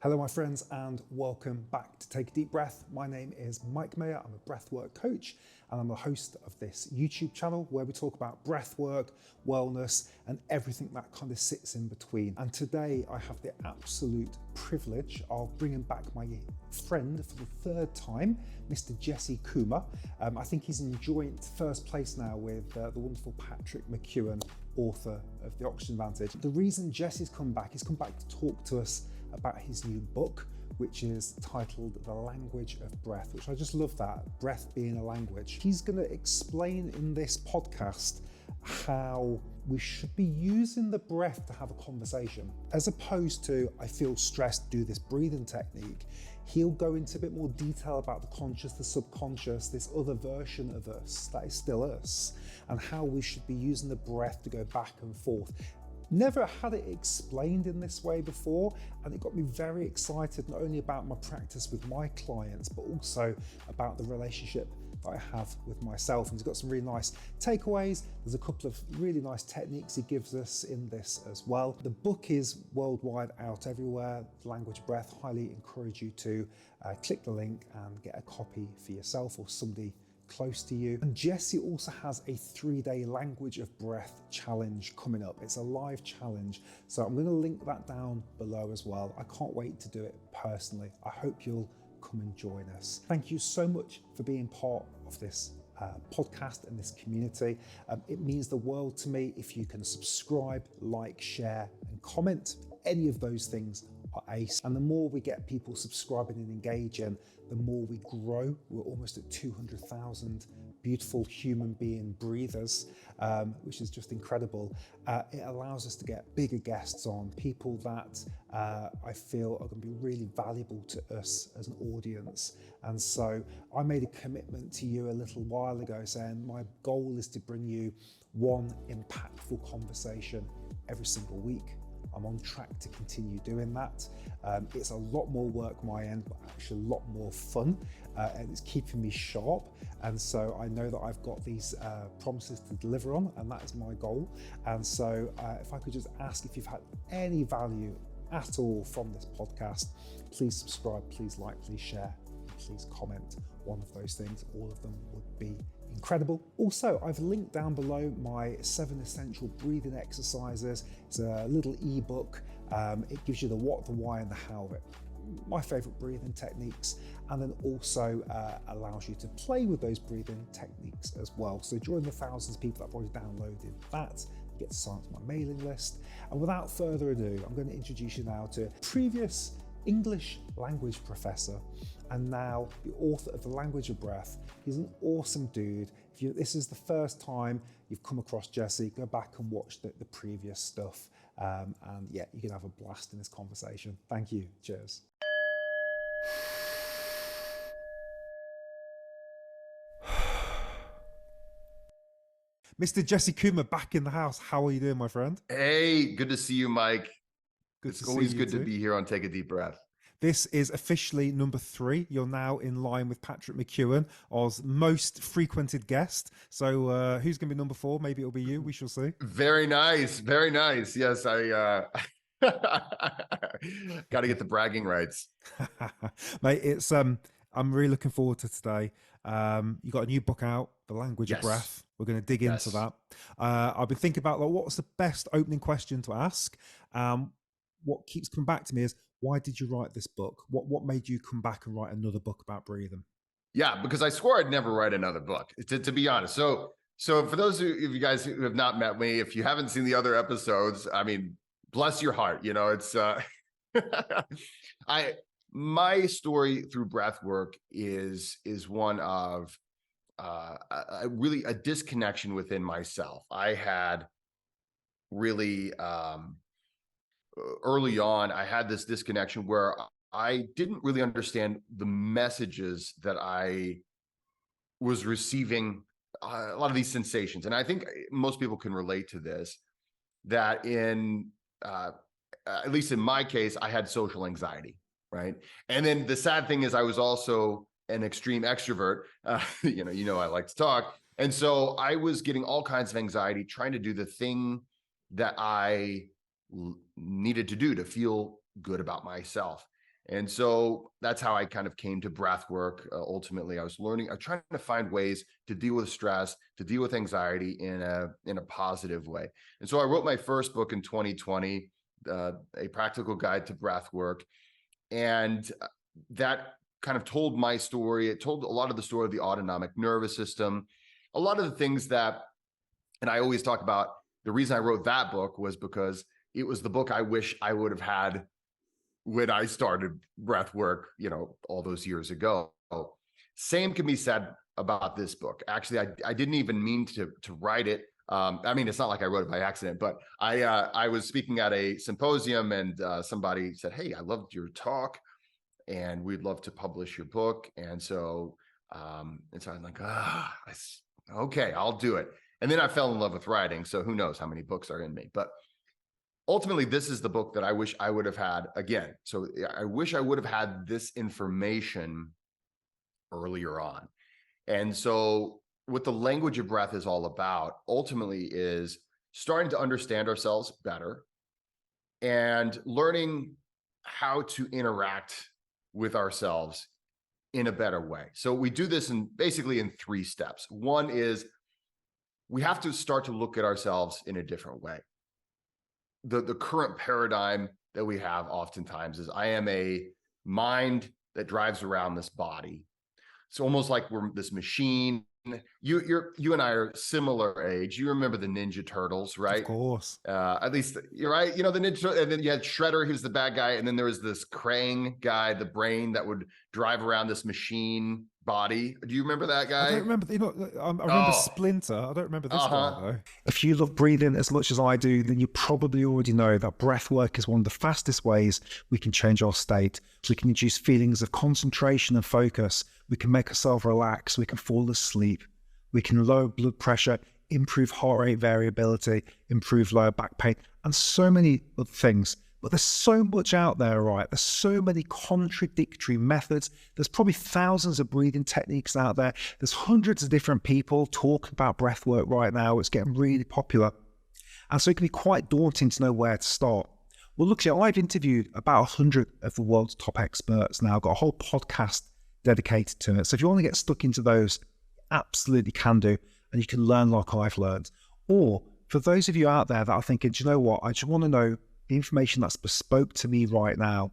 Hello, my friends, and welcome back to Take a Deep Breath. My name is Mike Maher. I'm a breathwork coach, and I'm the host of this YouTube channel where we talk about breathwork, wellness, and everything that kind of sits in between. And today I have the absolute privilege of bringing back my friend for the third time, Mr. Jesse Kumar. I think he's in joint first place now with the wonderful Patrick McKeown, author of The Oxygen Advantage. The reason Jesse's come back to talk to us about his new book, which is titled The Language of Breath, which I just love that, breath being a language. He's going to explain in this podcast how we should be using the breath to have a conversation. As opposed to, I feel stressed, do this breathing technique, he'll go into a bit more detail about the conscious, the subconscious, this other version of us that is still us, and how we should be using the breath to go back and forth. Never had it explained in this way before, and it got me very excited, not only about my practice with my clients, but also about the relationship that I have with myself. And he's got some really nice takeaways. There's a couple of really nice techniques he gives us in this as well. The book is worldwide out everywhere, The Language of Breath. Highly encourage you to click the link and get a copy for yourself or somebody close to you. And Jesse also has a 3-day Language of Breath challenge coming up. It's a live challenge, so I'm going to link that down below as well. I can't wait to do it personally. I hope you'll come and join us. Thank you so much for being part of this podcast and this community. It means the world to me if you can subscribe, like, share, and comment. Any of those things are ace. And the more we get people subscribing and engaging, the more we grow. We're almost at 200,000 beautiful human being breathers, which is just incredible. It allows us to get bigger guests on, people that I feel are going to be really valuable to us as an audience. And so I made a commitment to you a little while ago saying my goal is to bring you one impactful conversation every single week. I'm on track to continue doing that. It's a lot more work my end, but actually a lot more fun, and it's keeping me sharp. And so I know that I've got these promises to deliver on, and that is my goal. And so if I could just ask if you've had any value at all from this podcast, please subscribe, please like, please share, please comment. One of those things, all of them would be incredible. Also, I've linked down below my 7 essential breathing exercises. It's a little ebook. It gives you the what, the why, and the how of it. My favorite breathing techniques, and then also allows you to play with those breathing techniques as well. So join the thousands of people that have already downloaded that. You get to sign up to my mailing list. And without further ado, I'm going to introduce you now to previous English language professor and now the author of The Language of Breath. He's an awesome dude. If this is the first time you've come across Jesse, go back and watch the previous stuff. And yeah, you can have a blast in this conversation. Thank you. Cheers. Mr. Jesse Kumar back in the house. How are you doing, my friend? Hey, good to see you, Mike. It's always good to be here on Take a Deep Breath. This is officially number 3. You're now in line with Patrick McKeown, our most frequented guest. So who's going to be number 4? Maybe it'll be you. We shall see. Very nice. Very nice. Yes, I got to get the bragging rights. Mate, it's I'm really looking forward to today. You got a new book out, The Language of Breath. We're going to dig into that. I've been thinking about what's the best opening question to ask. What keeps coming back to me is, why did you write this book? What made you come back and write another book about breathing? Yeah, because I swore I'd never write another book, to be honest. So for those of you guys who have not met me, if you haven't seen the other episodes, I mean, bless your heart. You know, it's my story through breathwork is one of really a disconnection within myself. I had really early on, I had this disconnection where I didn't really understand the messages that I was receiving, a lot of these sensations. And I think most people can relate to this, that at least in my case, I had social anxiety, right? And then the sad thing is I was also an extreme extrovert. You know, I like to talk. And so I was getting all kinds of anxiety trying to do the thing that I needed to do to feel good about myself. And so that's how I kind of came to breath work. Ultimately, I was trying to find ways to deal with stress, to deal with anxiety in a positive way. And so I wrote my first book in 2020, A Practical Guide to Breath Work. And that kind of told my story. It told a lot of the story of the autonomic nervous system, a lot of the things that, and I always talk about the reason I wrote that book was because it was the book I wish I would have had when I started breath work, all those years ago. Same can be said about this book. Actually, I didn't even mean to write it. I mean, it's not like I wrote it by accident, but I was speaking at a symposium and somebody said, "Hey, I loved your talk and we'd love to publish your book." And so I'm like, okay, I'll do it. And then I fell in love with writing. So who knows how many books are in me, but ultimately, this is the book that I wish I would have had again. So I wish I would have had this information earlier on. And so what the language of breath is all about ultimately is starting to understand ourselves better and learning how to interact with ourselves in a better way. So we do this basically in 3 steps. One is we have to start to look at ourselves in a different way. The current paradigm that we have oftentimes is I am a mind that drives around this body. It's almost like we're this machine. You and I are similar age. You remember the Ninja Turtles, right? Of course. At least you're right. The Ninja, and then you had Shredder, who's the bad guy, and then there was this Krang guy, the brain that would drive around this machine body. Do you remember that guy? I don't remember. I remember Splinter. I don't remember this guy though. If you love breathing as much as I do, then you probably already know that breath work is one of the fastest ways we can change our state. We can induce feelings of concentration and focus. We can make ourselves relax. We can fall asleep. We can lower blood pressure, improve heart rate variability, improve lower back pain, and so many other things. But there's so much out there, right? There's so many contradictory methods. There's probably thousands of breathing techniques out there. There's hundreds of different people talking about breath work right now. It's getting really popular. And so it can be quite daunting to know where to start. Well, look, I've interviewed about 100 of the world's top experts now. I've got a whole podcast dedicated to it. So if you want to get stuck into those, absolutely can do. And you can learn like I've learned. Or for those of you out there that are thinking, do you know what? I just want to know the information that's bespoke to me right now,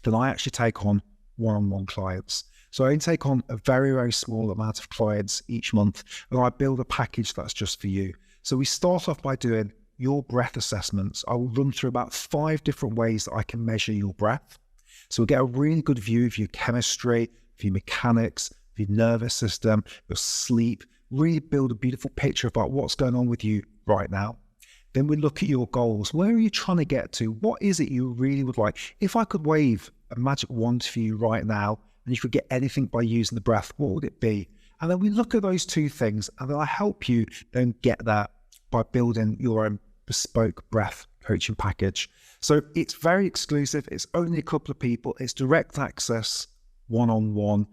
then I actually take on one-on-one clients. So I only take on a very, very small amount of clients each month, and I build a package that's just for you. So we start off by doing your breath assessments. I will run through about 5 different ways that I can measure your breath. So we'll get a really good view of your chemistry, of your mechanics, of your nervous system, your sleep, really build a beautiful picture about what's going on with you right now. Then we look at your goals. Where are you trying to get to? What is it you really would like? If I could wave a magic wand for you right now, and you could get anything by using the breath, what would it be? And then we look at those 2 things, and then I help you then get that by building your own bespoke breath coaching package. So it's very exclusive. It's only a couple of people. It's direct access, one-on-one.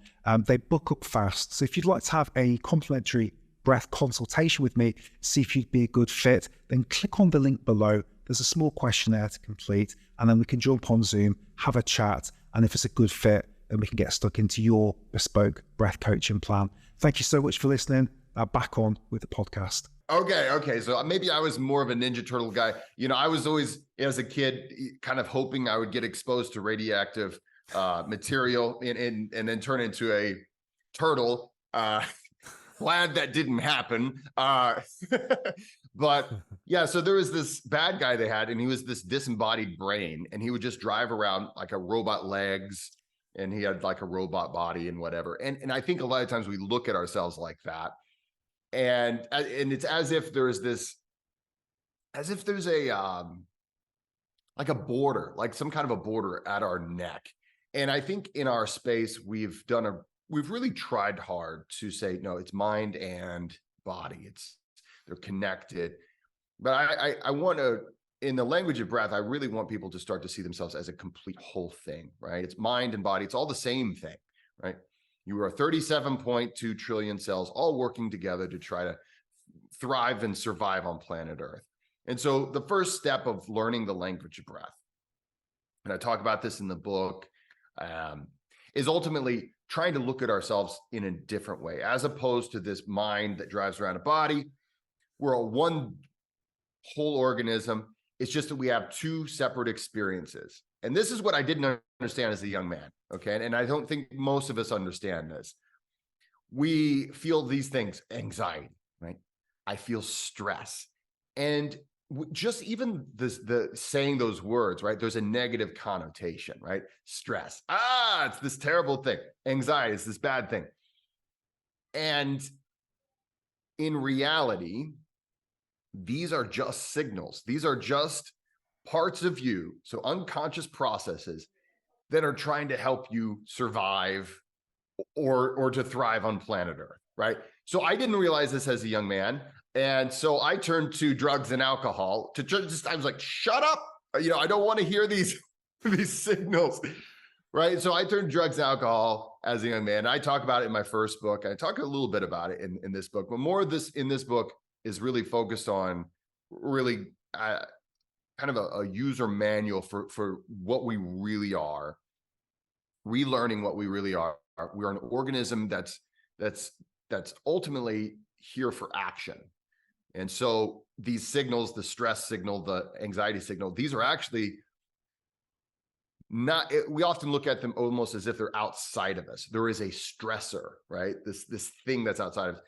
They book up fast. So if you'd like to have a complimentary breath consultation with me, see if you'd be a good fit, then click on the link below. There's a small questionnaire to complete, and then we can jump on Zoom, have a chat, and if it's a good fit, then we can get stuck into your bespoke breath coaching plan. Thank you so much for listening. Now back on with the podcast. Okay. So maybe I was more of a Ninja Turtle guy. I was always, as a kid, kind of hoping I would get exposed to radioactive material and then turn into a turtle. Glad that didn't happen. But yeah, so there was this bad guy they had, and he was this disembodied brain, and he would just drive around like a robot legs, and he had like a robot body and whatever. And I think a lot of times we look at ourselves like that. And it's as if there's a like a border, like some kind of a border at our neck. And I think in our space, we've really tried hard to say, no, it's mind and body. They're connected. But I want to, in the language of breath, I really want people to start to see themselves as a complete whole thing, right? It's mind and body. It's all the same thing, right? You are 37.2 trillion cells all working together to try to thrive and survive on planet Earth. And so the first step of learning the language of breath, and I talk about this in the book, is ultimately trying to look at ourselves in a different way, as opposed to this mind that drives around a body. We're a one whole organism. It's just that we have two separate experiences. And this is what I didn't understand as a young man. Okay. And I don't think most of us understand this. We feel these things, anxiety, right? I feel stress. And just even the saying those words, right? There's a negative connotation, right? Stress. It's this terrible thing. Anxiety is this bad thing. And in reality, these are just signals. These are just parts of you, so unconscious processes that are trying to help you survive or to thrive on planet Earth, right? So I didn't realize this as a young man. And so I turned to drugs and alcohol to just, I was like, shut up. I don't want to hear these signals, right? So I turned to drugs and alcohol as a young man. I talk about it in my first book. I talk a little bit about it in this book, but more of this in this book is really focused on really kind of a user manual for what we really are, relearning what we really are. We're an organism that's ultimately here for action. And so these signals, the stress signal, the anxiety signal, these are actually not, we often look at them almost as if they're outside of us. There is a stressor, right? This thing that's outside of us.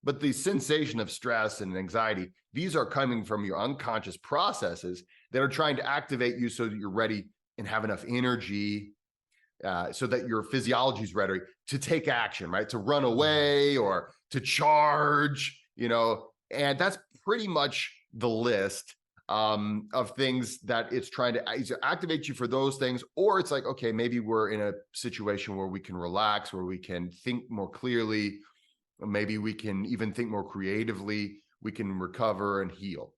But the sensation of stress and anxiety, these are coming from your unconscious processes that are trying to activate you so that you're ready and have enough energy, so that your physiology is ready to take action, right? To run away or to charge, and that's pretty much the list of things that it's trying to either activate you for those things, or it's like, okay, maybe we're in a situation where we can relax, where we can think more clearly, or maybe we can even think more creatively, we can recover and heal.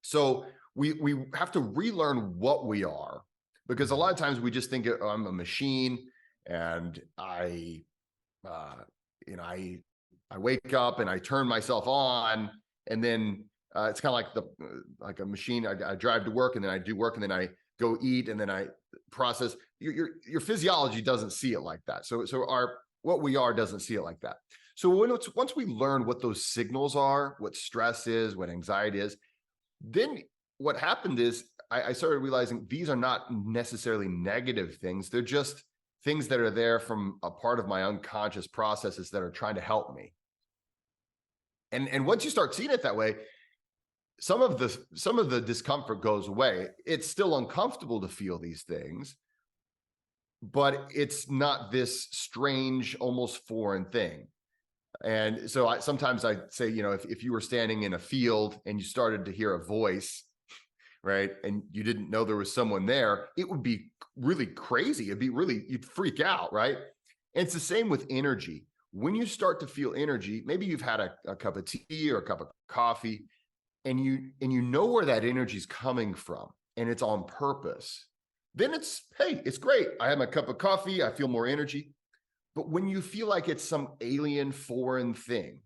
So we have to relearn what we are, because a lot of times we just think, oh, I'm a machine, and I wake up and I turn myself on, and then it's kind of like a machine. I drive to work, and then I do work, and then I go eat, and then I process. Your physiology doesn't see it like that. So what we are doesn't see it like that. So once we learn what those signals are, what stress is, what anxiety is, then what happened is I started realizing these are not necessarily negative things. They're just things that are there from a part of my unconscious processes that are trying to help me. And once you start seeing it that way, some of the discomfort goes away. It's still uncomfortable to feel these things, but it's not this strange, almost foreign thing. And so sometimes I say, if you were standing in a field and you started to hear a voice, right, and you didn't know there was someone there, it would be really crazy. You'd freak out, right? And it's the same with energy. When you start to feel energy, maybe you've had a cup of tea or a cup of coffee, and you know where that energy is coming from, and it's on purpose. Then it's great. I had my cup of coffee. I feel more energy. But when you feel like it's some alien foreign thing,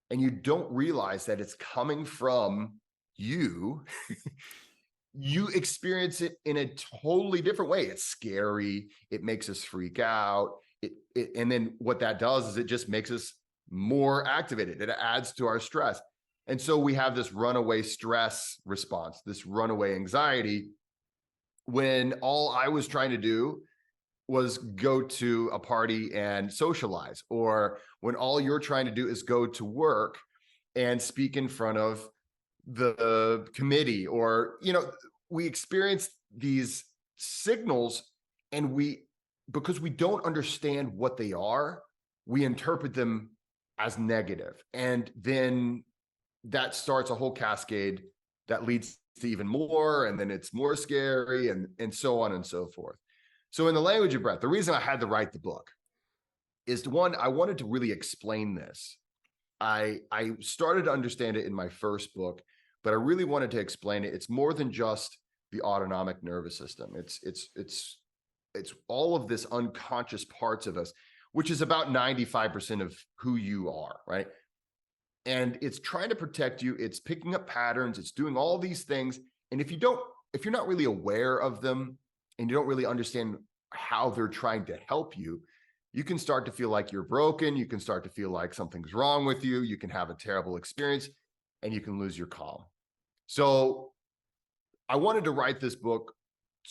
and you don't realize that it's coming from you, you experience it in a totally different way. It's scary. It makes us freak out. And then what that does is it just makes us more activated. It adds to our stress. And so we have this runaway stress response, this runaway anxiety, when all I was trying to do was go to a party and socialize, or when all you're trying to do is go to work and speak in front of the committee, or, we experience these signals, and because we don't understand what they are, we interpret them as negative. And then that starts a whole cascade that leads to even more, and then it's more scary, and so on and so forth. So in the language of breath, the reason I had to write the book is, one, I wanted to really explain this. I started to understand it in my first book, but I really wanted to explain it. It's more than just the autonomic nervous system. It's all of this unconscious parts of us, which is about 95% of who you are, right? And it's trying to protect you. It's picking up patterns. It's doing all these things. And if you're not really aware of them, and you don't really understand how they're trying to help you, you can start to feel like you're broken. You can start to feel like something's wrong with you. You can have a terrible experience and you can lose your calm. So I wanted to write this book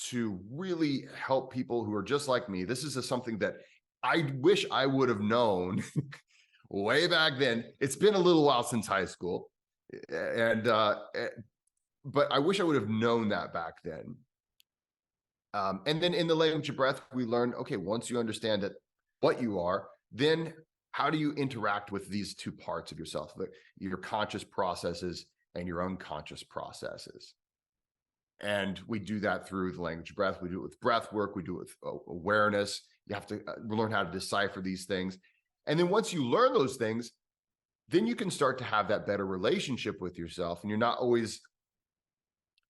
to really help people who are just like me. This is something that I wish I would have known way back then. It's been a little while since high school, but I wish I would have known that back then. And then in the language of breath, we learn, okay, once you understand that what you are, then how do you interact with these two parts of yourself, your conscious processes and your unconscious processes? And we do that through the language of breath. We do it with breath work. We do it with awareness. You have to learn how to decipher these things. And then once you learn those things, then you can start to have that better relationship with yourself. And you're not always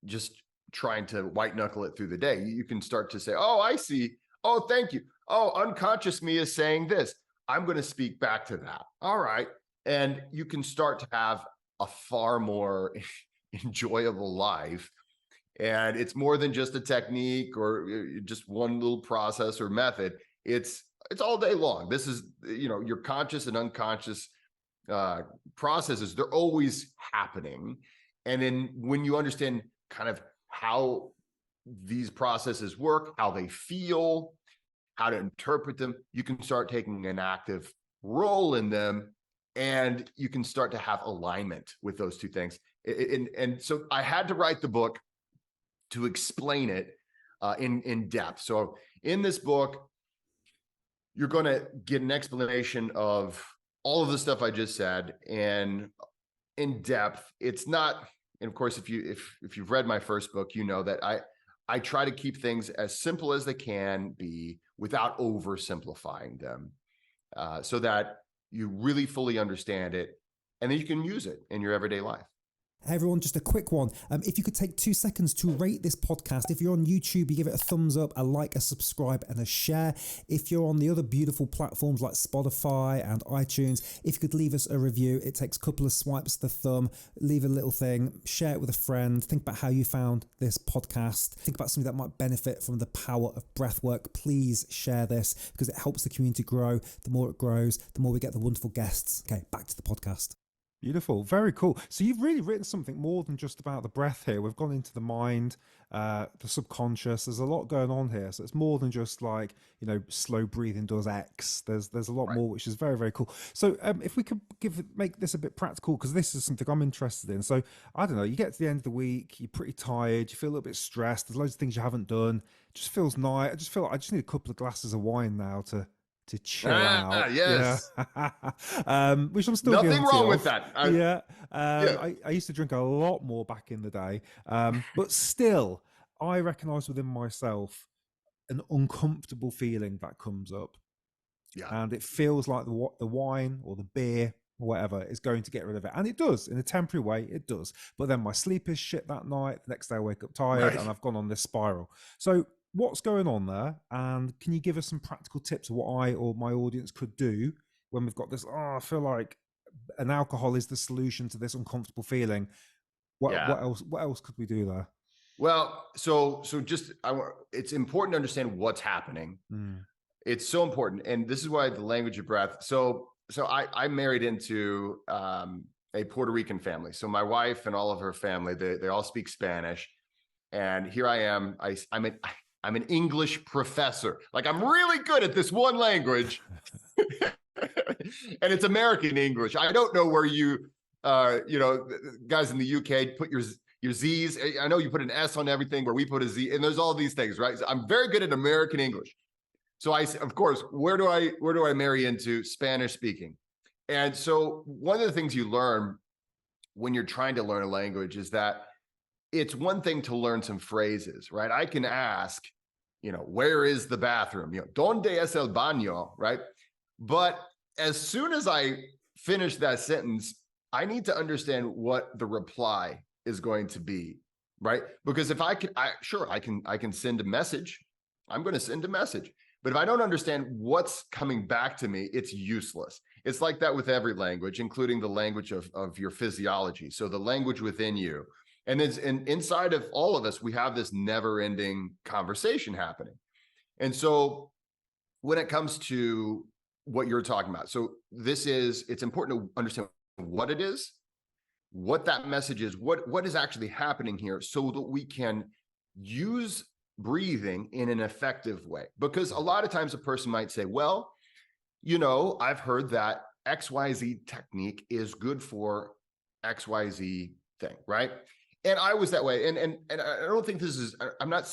just trying to white knuckle it through the day. You can start to say, oh, I see. Oh, thank you. Oh, unconscious me is saying this. I'm going to speak back to that. All right. And you can start to have a far more enjoyable life. And it's more than just a technique or just one little process or method. It's all day long. This is, your conscious and unconscious processes, they're always happening. And then when you understand kind of how these processes work, how they feel, how to interpret them, you can start taking an active role in them, and you can start to have alignment with those two things. And so I had to write the book to explain it in depth. So in this book, you're going to get an explanation of all of the stuff I just said, and in depth. It's not, and of course, if you've read my first book, you know that I try to keep things as simple as they can be without oversimplifying them, so that you really fully understand it, and then you can use it in your everyday life. Hey everyone, just a quick one. If you could take 2 seconds to rate this podcast. If you're on YouTube, you give it a thumbs up, a like, a subscribe, and a share. If you're on the other beautiful platforms like Spotify and iTunes, if you could leave us a review. It takes a couple of swipes of the thumb. Leave a little thing, share it with a friend. Think about how you found this podcast. Think about something that might benefit from the power of breathwork. Please share this because it helps the community grow. The more it grows, the more we get the wonderful guests. Okay, back to the podcast. Beautiful. Very cool. So you've really written something more than just about the breath here. We've gone into the mind, the subconscious. There's a lot going on here. So it's more than just like, slow breathing does X. There's a lot more, which is very, very cool. So if we could make this a bit practical, because this is something I'm interested in. So I don't know, you get to the end of the week, you're pretty tired, you feel a little bit stressed. There's loads of things you haven't done. It just feels nice. I just feel like I just need a couple of glasses of wine now to chill out. Yes. Yeah. Which I'm still nothing guilty wrong of. with that. I used to drink a lot more back in the day, but still I recognize within myself an uncomfortable feeling that comes up, and it feels like the wine or the beer or whatever is going to get rid of it, and it does in a temporary way. It does, but then my sleep is shit that night. The next day I wake up tired, and I've gone on this spiral. So what's going on there? And can you give us some practical tips of what I or my audience could do when we've got this, I feel like an alcohol is the solution to this uncomfortable feeling? What else could we do there? Well, so it's important to understand what's happening. It's so important. And this is why the language of breath. So I married into a Puerto Rican family. So my wife and all of her family, they all speak Spanish. And here I am. I'm an English professor. Like, I'm really good at this one language. And it's American English. I don't know where you guys in the UK put your Z's. I know you put an S on everything, where we put a Z, and there's all these things, right? So I'm very good at American English. So of course, where do I marry into? Spanish speaking. And so one of the things you learn when you're trying to learn a language is that it's one thing to learn some phrases, right? I can ask, where is the bathroom? ¿Dónde es el baño? Right? But as soon as I finish that sentence, I need to understand what the reply is going to be, right? Because if I can send a message. I'm going to send a message. But if I don't understand what's coming back to me, it's useless. It's like that with every language, including the language of your physiology. So the language within you. And inside of all of us, we have this never-ending conversation happening. And so when it comes to what you're talking about, so it's important to understand what it is, what that message is, what is actually happening here, so that we can use breathing in an effective way. Because a lot of times a person might say, well, I've heard that XYZ technique is good for XYZ thing, right? And I was that way. And I don't think I'm not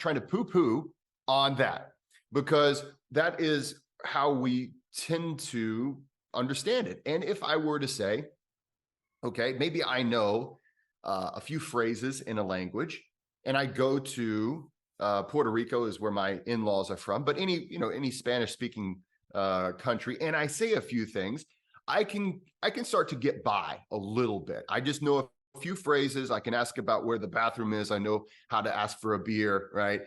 trying to poo-poo on that, because that is how we tend to understand it. And if I were to say, okay, maybe I know a few phrases in a language, and I go to Puerto Rico is where my in-laws are from, but any Spanish-speaking country, and I say a few things, I can start to get by a little bit. I just know a few phrases. I can ask about where the bathroom is. I know how to ask for a beer, right?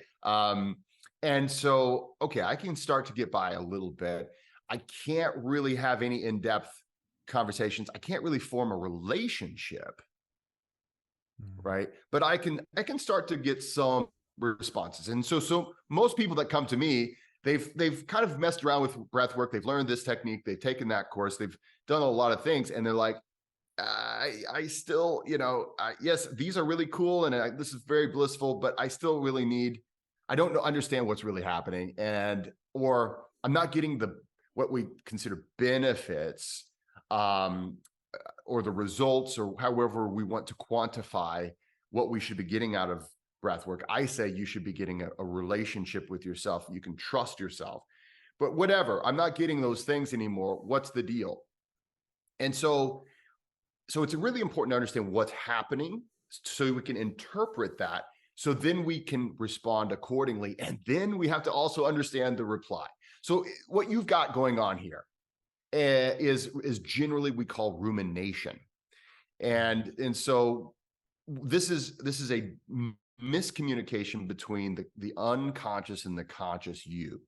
And so, okay, I can start to get by a little bit. I can't really have any in-depth conversations. I can't really form a relationship, right? But I can start to get some responses. And so most people that come to me, they've kind of messed around with breath work. They've learned this technique. They've taken that course. They've done a lot of things, and they're like, I still, yes, these are really cool, and this is very blissful, but I still really I don't understand what's really happening, or I'm not getting what we consider benefits, or the results, or however we want to quantify what we should be getting out of breath work. I say you should be getting a relationship with yourself. You can trust yourself, but whatever, I'm not getting those things anymore. What's the deal? And so it's really important to understand what's happening, so we can interpret that. So then we can respond accordingly. And then we have to also understand the reply. So what you've got going on here is generally we call rumination. And so this is a miscommunication between the unconscious and the conscious you.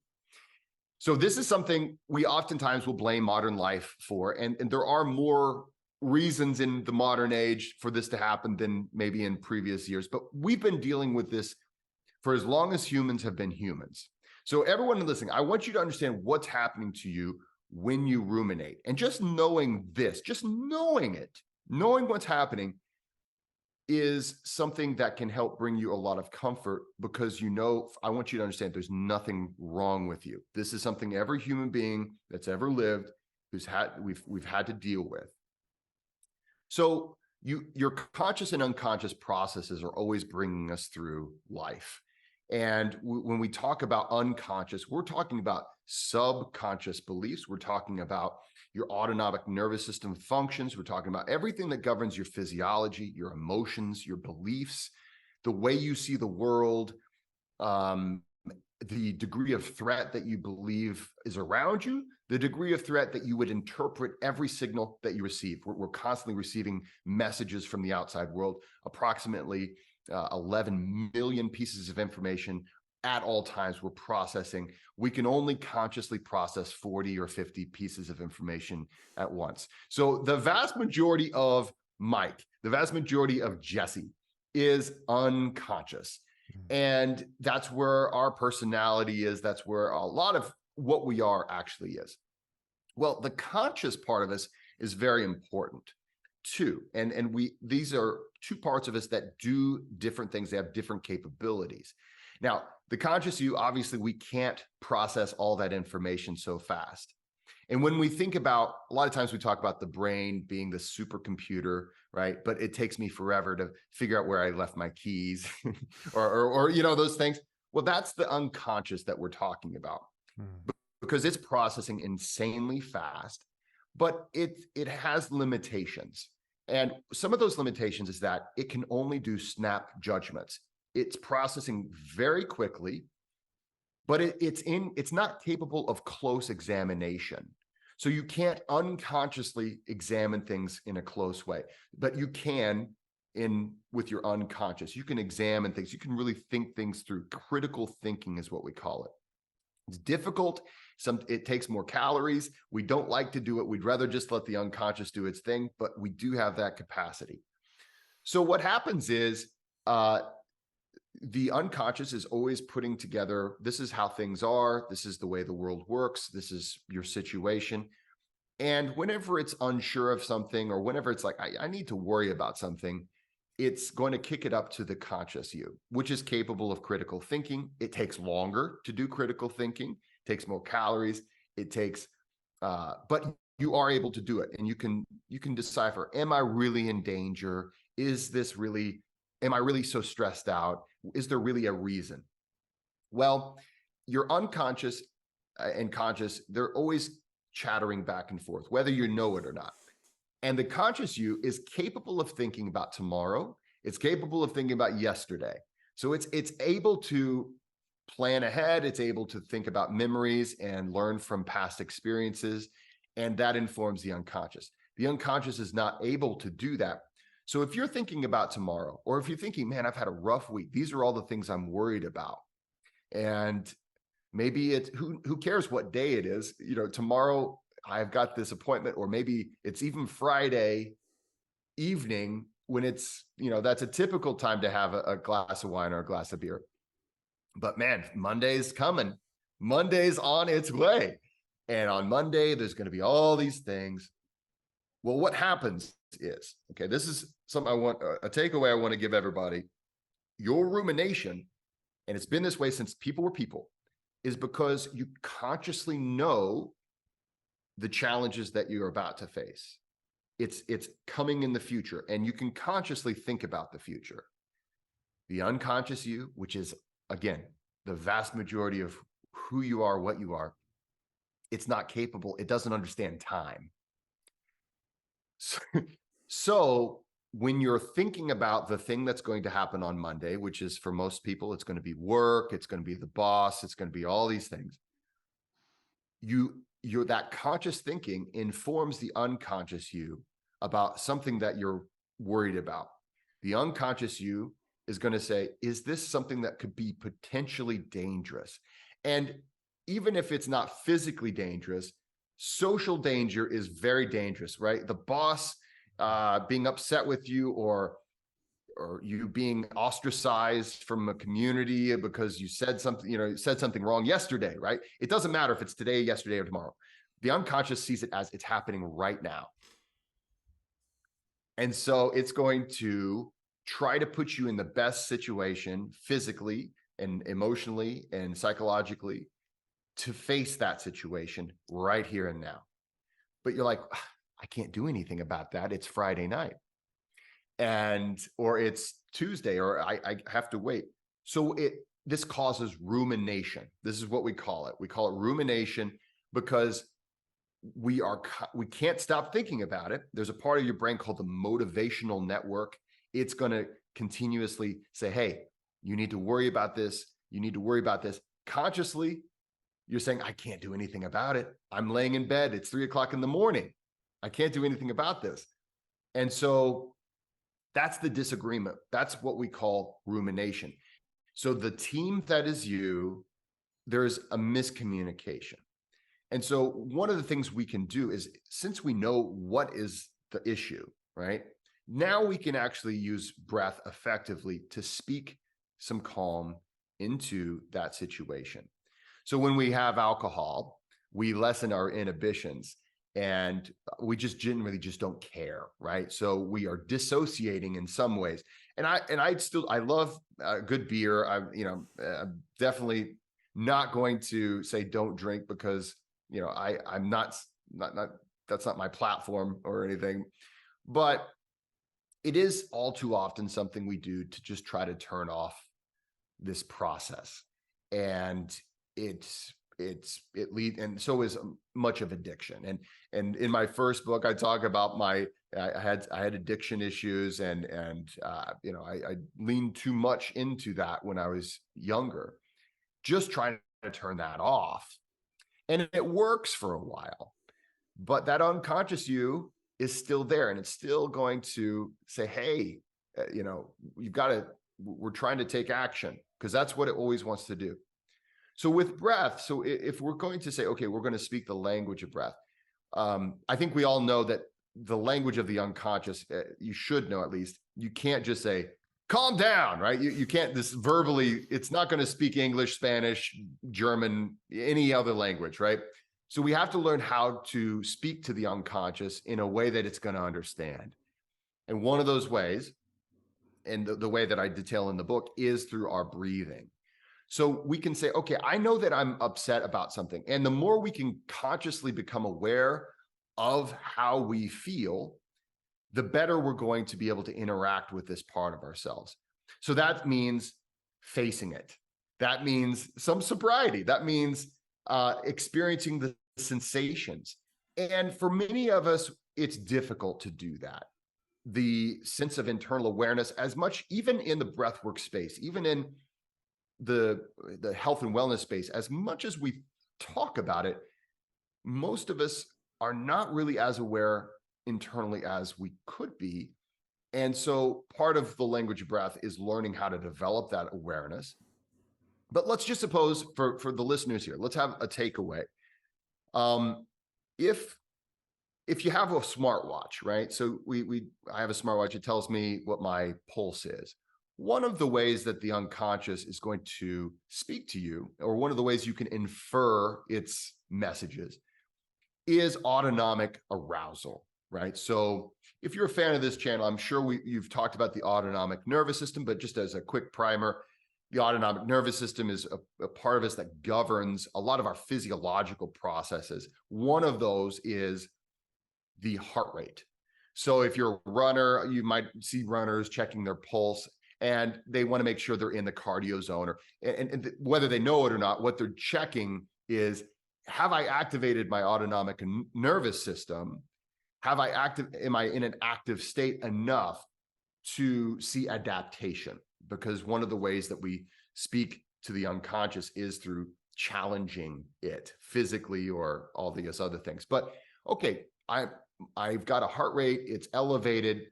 So this is something we oftentimes will blame modern life for. And there are more reasons in the modern age for this to happen than maybe in previous years. But we've been dealing with this for as long as humans have been humans. So everyone listening, I want you to understand what's happening to you when you ruminate. And just knowing this, just knowing it, knowing what's happening, is something that can help bring you a lot of comfort, because I want you to understand there's nothing wrong with you. This is something every human being that's ever lived we've had to deal with. So your conscious and unconscious processes are always bringing us through life. And when we talk about unconscious, we're talking about subconscious beliefs. We're talking about your autonomic nervous system functions. We're talking about everything that governs your physiology, your emotions, your beliefs, the way you see the world, the degree of threat that you believe is around you, the degree of threat that you would interpret every signal that you receive. We're constantly receiving messages from the outside world, approximately 11 million pieces of information at all times we're processing. We can only consciously process 40 or 50 pieces of information at once. So the vast majority of Mike, the vast majority of Jesse is unconscious. And that's where our personality is. That's where a lot of what we are actually is. Well, the conscious part of us is very important too. And these are two parts of us that do different things. They have different capabilities. Now, the conscious you, obviously, we can't process all that information so fast. And when we think about, a lot of times we talk about the brain being the supercomputer, right? But it takes me forever to figure out where I left my keys or those things. Well, that's the unconscious that we're talking about, because it's processing insanely fast, but it has limitations. And some of those limitations is that it can only do snap judgments. It's processing very quickly, but it's not capable of close examination. So you can't unconsciously examine things in a close way, but you can with your unconscious. You can examine things. You can really think things through. Critical thinking is what we call it. It's difficult. It takes more calories. We don't like to do it. We'd rather just let the unconscious do its thing, but we do have that capacity. So what happens is the unconscious is always putting together, this is how things are, this is the way the world works, this is your situation. And whenever it's unsure of something, or whenever it's like, I need to worry about something, it's going to kick it up to the conscious you, which is capable of critical thinking. It takes longer to do critical thinking, takes more calories, it takes, but you are able to do it. And you can decipher, am I really in danger? Am I really so stressed out? Is there really a reason? Well, your unconscious and conscious, they're always chattering back and forth, whether you know it or not. And the conscious you is capable of thinking about tomorrow. It's capable of thinking about yesterday. So it's able to plan ahead. It's able to think about memories and learn from past experiences. And that informs the unconscious. The unconscious is not able to do that. So if you're thinking about tomorrow, or if you're thinking, man, I've had a rough week, these are all the things I'm worried about. And maybe it's, who cares what day it is? You know, tomorrow I've got this appointment, or maybe it's even Friday evening when it's, you know, that's a typical time to have a glass of wine or a glass of beer. But man, Monday's coming. Monday's on its way. And on Monday, there's going to be all these things. Well, what happens is, okay, this is something a takeaway I want to give everybody. Your rumination, and it's been this way since people were people, is because you consciously know the challenges that you're about to face. It's coming in the future, and you can consciously think about the future. The unconscious you, which is, again, the vast majority of who you are, what you are, it's not capable. It doesn't understand time. So when you're thinking about the thing that's going to happen on Monday, which is for most people, it's going to be work, it's going to be the boss, it's going to be all these things. You're that conscious thinking informs the unconscious you about something that you're worried about. The unconscious you is going to say, is this something that could be potentially dangerous? And even if it's not physically dangerous, social danger is very dangerous, right? The boss being upset with you, or you being ostracized from a community because you said something wrong yesterday, right? It doesn't matter if it's today, yesterday, or tomorrow. The unconscious sees it as it's happening right now. And so it's going to try to put you in the best situation physically and emotionally and psychologically to face that situation right here and now. But you're like, I can't do anything about that. It's Friday night, or it's Tuesday, or I have to wait. So this causes rumination. This is what we call it. We call it rumination because we can't stop thinking about it. There's a part of your brain called the motivational network. It's going to continuously say, hey, you need to worry about this. You need to worry about this. Consciously, you're saying, I can't do anything about it. I'm laying in bed. It's 3 o'clock in the morning. I can't do anything about this. And so that's the disagreement. That's what we call rumination. So the team that is you, there's a miscommunication. And so one of the things we can do is, since we know what is the issue, right? Now we can actually use breath effectively to speak some calm into that situation. So when we have alcohol, we lessen our inhibitions, and we just generally just don't care, right? So we are dissociating in some ways. And I love good beer. I'm definitely not going to say don't drink, because I'm not that's not my platform or anything. But it is all too often something we do to just try to turn off this process. And it leads, and so is much of addiction. And in my first book, I talk about I had addiction issues, and I leaned too much into that when I was younger, just trying to turn that off. And it works for a while, but that unconscious you is still there, and it's still going to say, hey, we're trying to take action, because that's what it always wants to do. So with breath, so if we're going to say, okay, we're going to speak the language of breath, I think we all know that the language of the unconscious, you should know at least, you can't just say calm down, right? You can't, this verbally, it's not going to speak English, Spanish, German, any other language, right? So we have to learn how to speak to the unconscious in a way that it's going to understand. And one of those ways, and the way that I detail in the book, is through our breathing. So we can say, okay, I know that I'm upset about something. And the more we can consciously become aware of how we feel, the better we're going to be able to interact with this part of ourselves. So that means facing it. That means some sobriety. That means experiencing the sensations. And for many of us, it's difficult to do that. The sense of internal awareness, as much, even in the breathwork space, even in the health and wellness space, as much as we talk about it, most of us are not really as aware internally as we could be. And so part of the language of breath is learning how to develop that awareness. But let's just suppose for the listeners here, let's have a takeaway. If you have a smartwatch, right? So I have a smartwatch. It tells me what my pulse is. One of the ways that the unconscious is going to speak to you, or one of the ways you can infer its messages, is autonomic arousal, right? So if you're a fan of this channel, I'm sure you've talked about the autonomic nervous system, but just as a quick primer, the autonomic nervous system is a part of us that governs a lot of our physiological processes. One of those is the heart rate. So if you're a runner, you might see runners checking their pulse, and they want to make sure they're in the cardio zone, and whether they know it or not, what they're checking is, have I activated my autonomic nervous system? Am I in an active state enough to see adaptation? Because one of the ways that we speak to the unconscious is through challenging it physically or all these other things. But okay, I've got a heart rate, it's elevated.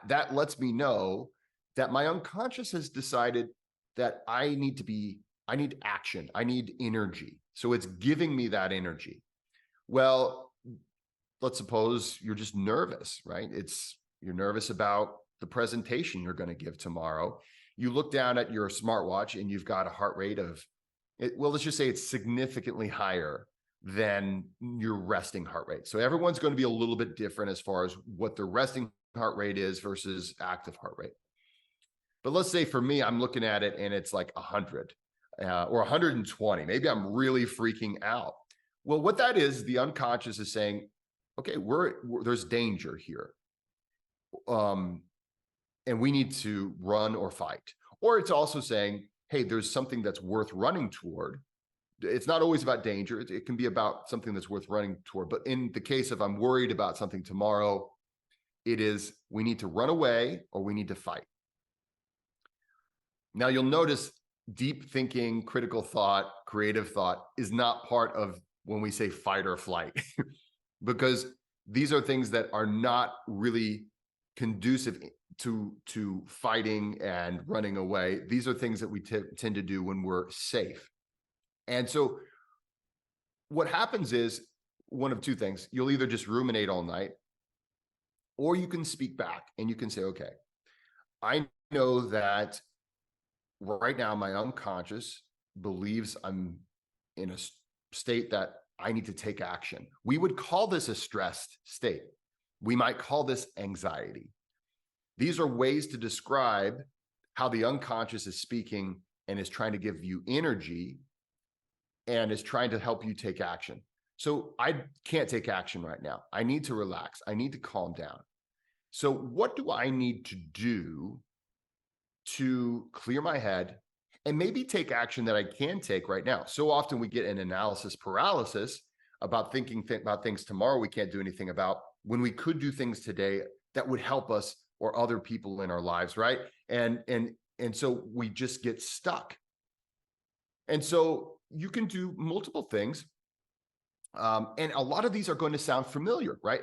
That lets me know that my unconscious has decided that I need action, I need energy. So it's giving me that energy. Well, let's suppose you're just nervous, right? You're nervous about the presentation you're going to give tomorrow. You look down at your smartwatch and you've got a heart rate let's just say it's significantly higher than your resting heart rate. So everyone's going to be a little bit different as far as what their resting heart rate is versus active heart rate. But let's say for me, I'm looking at it and it's like 100 or 120. Maybe I'm really freaking out. Well, what that is, the unconscious is saying, okay, there's danger here. And we need to run or fight. Or it's also saying, hey, there's something that's worth running toward. It's not always about danger. It can be about something that's worth running toward. But in the case of I'm worried about something tomorrow, it is we need to run away or we need to fight. Now you'll notice deep thinking, critical thought, creative thought is not part of when we say fight or flight, because these are things that are not really conducive to fighting and running away. These are things that we tend to do when we're safe. And so what happens is one of two things. You'll either just ruminate all night, or you can speak back and you can say, okay, I know that right now my unconscious believes I'm in a state that I need to take action. We would call this a stressed state. We might call this anxiety. These are ways to describe how the unconscious is speaking and is trying to give you energy and is trying to help you take action. So I can't take action right now. I need to relax. I need to calm down. So what do I need to do to clear my head and maybe take action that I can take right now? So often we get an analysis paralysis about thinking about things tomorrow we can't do anything about, when we could do things today that would help us or other people in our lives, right? And so we just get stuck. And so you can do multiple things. And a lot of these are going to sound familiar, right?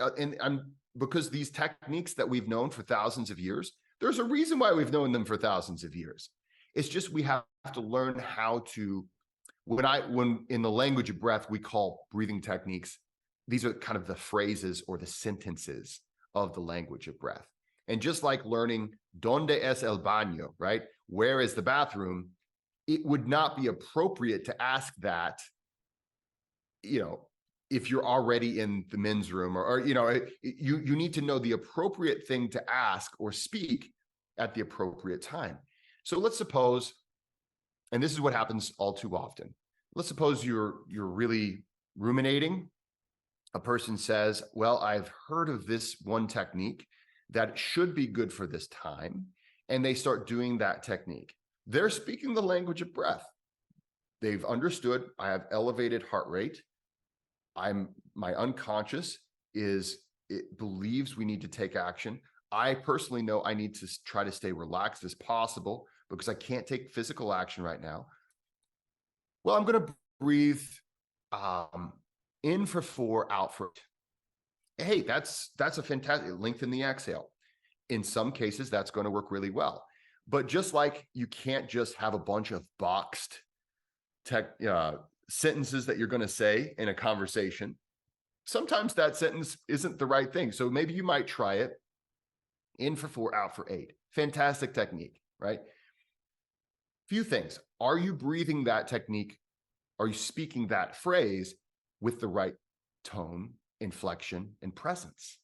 Because these techniques that we've known for thousands of years, there's a reason why we've known them for thousands of years. It's just we have to learn how to, when in the language of breath, we call breathing techniques, these are kind of the phrases or the sentences of the language of breath. And just like learning donde es el baño, right? Where is the bathroom? It would not be appropriate to ask that, if you're already in the men's room, or you need to know the appropriate thing to ask or speak at the appropriate time. So let's suppose, and this is what happens all too often. Let's suppose you're really ruminating. A person says, well, I've heard of this one technique that should be good for this time. And they start doing that technique. They're speaking the language of breath. They've understood, I have elevated heart rate. My unconscious it believes we need to take action. I personally know I need to try to stay relaxed as possible because I can't take physical action right now. Well, I'm going to breathe in for 4, out for 8. Hey, that's a fantastic, lengthen the exhale. In some cases, that's going to work really well. But just like you can't just have a bunch of boxed sentences that you're going to say in a conversation, sometimes that sentence isn't the right thing. So maybe you might try it. In for 4, out for 8. Fantastic technique, right? Few things. Are you breathing that technique? Are you speaking that phrase with the right tone, inflection, and presence?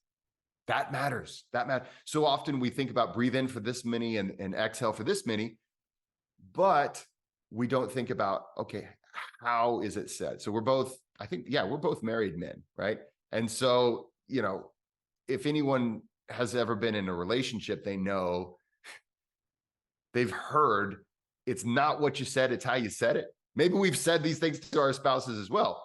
That matters. So often we think about breathe in for this many and exhale for this many, but we don't think about, okay, how is it said? So we're both married men, right? And so, if anyone has ever been in a relationship, they know, they've heard, it's not what you said, it's how you said it. Maybe we've said these things to our spouses as well.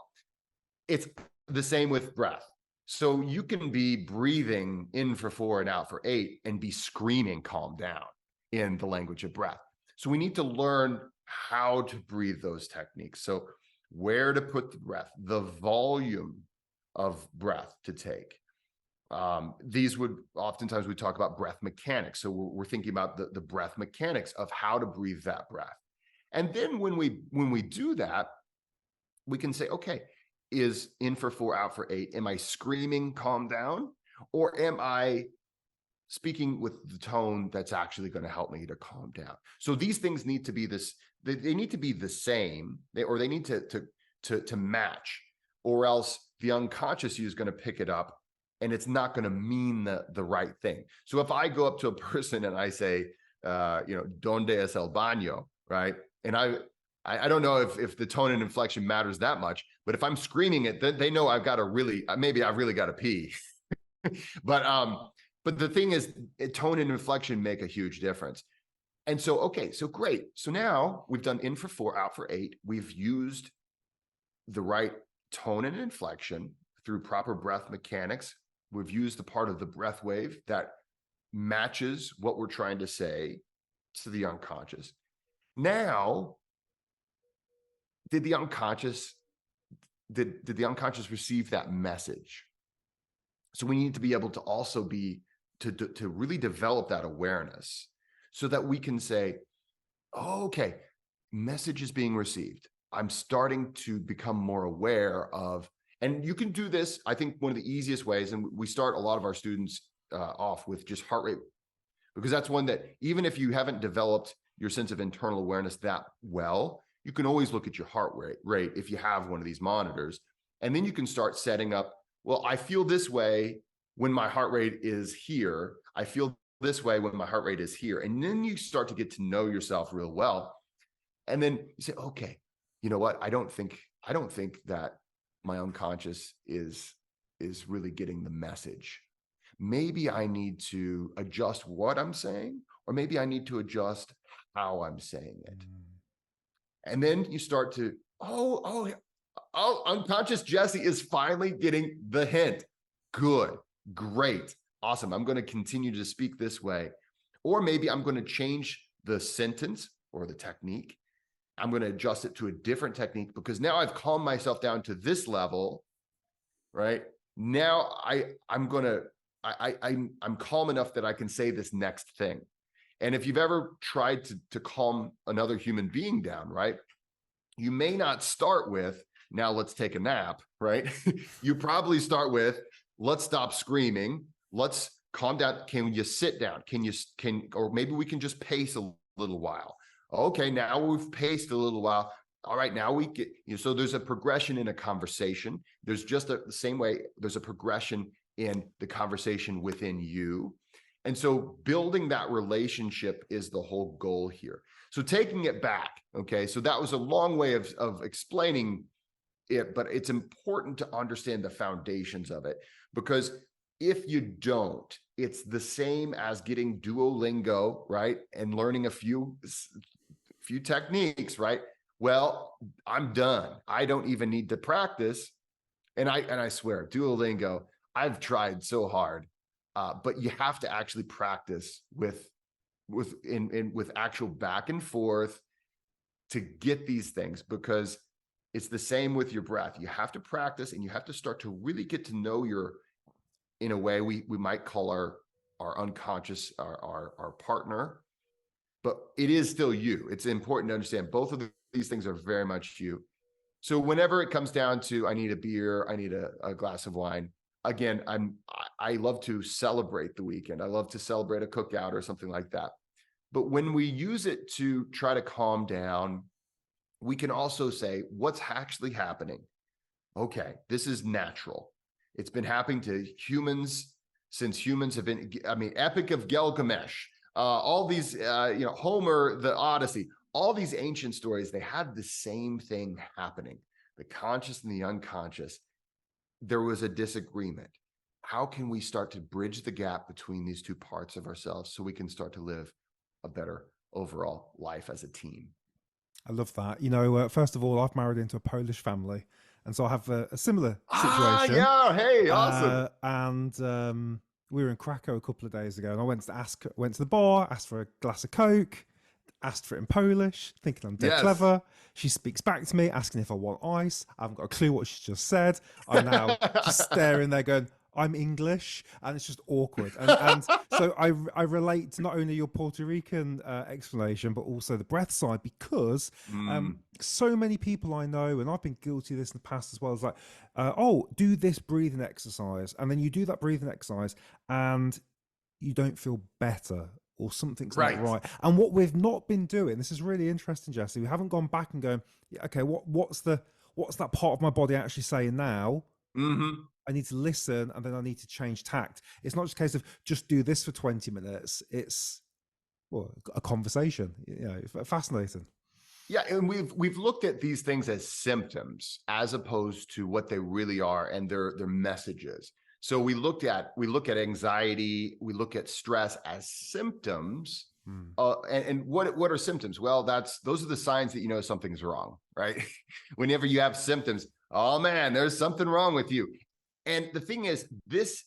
It's the same with breath. So you can be breathing in for 4 and out for 8 and be screaming, calm down, in the language of breath. So we need to learn how to breathe those techniques. So where to put the breath, the volume of breath to take. These would oftentimes we talk about breath mechanics. So we're thinking about the breath mechanics of how to breathe that breath. And then when we do that, we can say, okay, is in for 4, out for 8. Am I screaming, calm down? Or am I speaking with the tone that's actually going to help me to calm down? So these things need to be they need to be the same, they need to match, or else the unconscious you is going to pick it up and it's not going to mean the right thing. So if I go up to a person and I say, donde es el baño, right? And I don't know if the tone and inflection matters that much, but if I'm screaming it, they know I've got to maybe I've really got to pee. But the thing is, tone and inflection make a huge difference. And so, okay, so great. So now we've done in for 4, out for 8. We've used the right tone and inflection through proper breath mechanics. We've used the part of the breath wave that matches what we're trying to say to the unconscious. Now, did the unconscious receive that message? So we need to be able to also to really develop that awareness so that we can say, oh, okay, message is being received. I'm starting to become more aware of, and you can do this. I think one of the easiest ways, and we start a lot of our students off with just heart rate, because that's one that even if you haven't developed your sense of internal awareness that well, you can always look at your heart rate if you have one of these monitors. And then you can start setting up, well, I feel this way when my heart rate is here. I feel this way when my heart rate is here. And then you start to get to know yourself real well. And then you say, okay, you know what? I don't think that my unconscious is really getting the message. Maybe I need to adjust what I'm saying, or maybe I need to adjust how I'm saying it. And then you start to, unconscious Jesse is finally getting the hint. Good, great, awesome. I'm going to continue to speak this way. Or maybe I'm going to change the sentence or the technique. I'm going to adjust it to a different technique because now I've calmed myself down to this level, right? Now I'm calm enough that I can say this next thing. And if you've ever tried to calm another human being down, right? You may not start with, now let's take a nap, right? You probably start with, let's stop screaming. Let's calm down. Can you sit down? Or maybe we can just pace a little while. Okay, now we've paced a little while. All right, now we get, so there's a progression in a conversation. There's just the same way there's a progression in the conversation within you. And so building that relationship is the whole goal here. So taking it back, okay, so that was a long way of explaining it, but it's important to understand the foundations of it, because if you don't, it's the same as getting Duolingo, right? And learning a few techniques, right? Well, I'm done. I don't even need to practice. And I swear, Duolingo, I've tried so hard, but you have to actually practice with actual back and forth to get these things, because it's the same with your breath. You have to practice, and you have to start to really get to know in a way we might call our unconscious, our partner, but it is still you. It's important to understand both of these things are very much you. So whenever it comes down to, I need a beer, I need a glass of wine, again, I love to celebrate the weekend. I love to celebrate a cookout or something like that. But when we use it to try to calm down, we can also say, what's actually happening? Okay, this is natural. It's been happening to humans since humans have been, Epic of Gilgamesh, all these, Homer, the Odyssey, all these ancient stories, they had the same thing happening. The conscious and the unconscious, there was a disagreement. How can we start to bridge the gap between these two parts of ourselves so we can start to live a better overall life as a team? I love that. First of all, I've married into a Polish family, and so I have a similar situation. Yeah. Hey, awesome. And we were in Krakow a couple of days ago, and I went to the bar, asked for a glass of Coke, asked for it in Polish, thinking I'm dead clever. She speaks back to me, asking if I want ice. I haven't got a clue what she just said. I'm now just staring there going, I'm English, and it's just awkward. And so I relate to not only your Puerto Rican explanation, but also the breath side, because so many people I know, and I've been guilty of this in the past as well, is like, do this breathing exercise. And then you do that breathing exercise and you don't feel better, or something's not right. And what we've not been doing, this is really interesting, Jesse, we haven't gone back and going, okay, what's that part of my body actually saying now? I need to listen, and then I need to change tact. It's not just a case of just do this for 20 minutes. It's a conversation. Fascinating. Yeah, and we've looked at these things as symptoms as opposed to what they really are and their messages. So we look at anxiety, we look at stress as symptoms. And what are symptoms? Well, those are the signs that something's wrong, right? Whenever you have symptoms, oh man, there's something wrong with you. And the thing is, this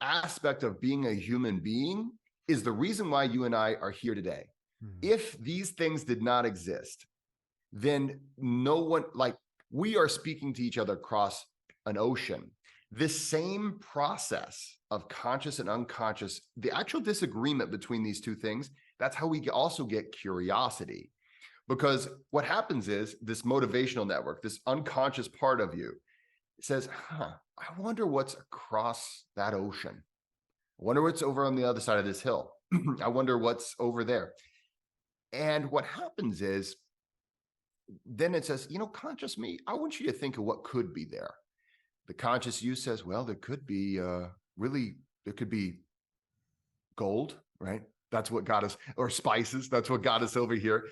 aspect of being a human being is the reason why you and I are here today. If these things did not exist, then no one, we are speaking to each other across an ocean. This same process of conscious and unconscious, the actual disagreement between these two things, that's how we also get curiosity. Because what happens is this motivational network, this unconscious part of you says, I wonder what's across that ocean. I wonder what's over on the other side of this hill. I wonder what's over there. And what happens is, then it says, conscious me, I want you to think of what could be there. The conscious you says, well, there could be there could be gold, right? That's what got us, or spices. That's what got us over here.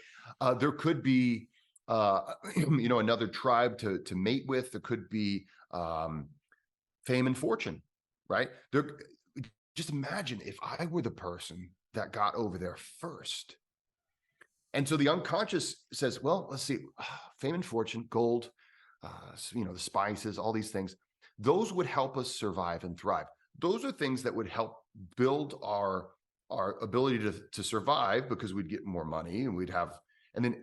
There could be, another tribe to mate with. There could be fame and fortune, right? Just imagine if I were the person that got over there first. And so the unconscious says, well, let's see, fame and fortune, gold, the spices, all these things, those would help us survive and thrive. Those are things that would help build our ability to survive, because we'd get more money and we'd have, and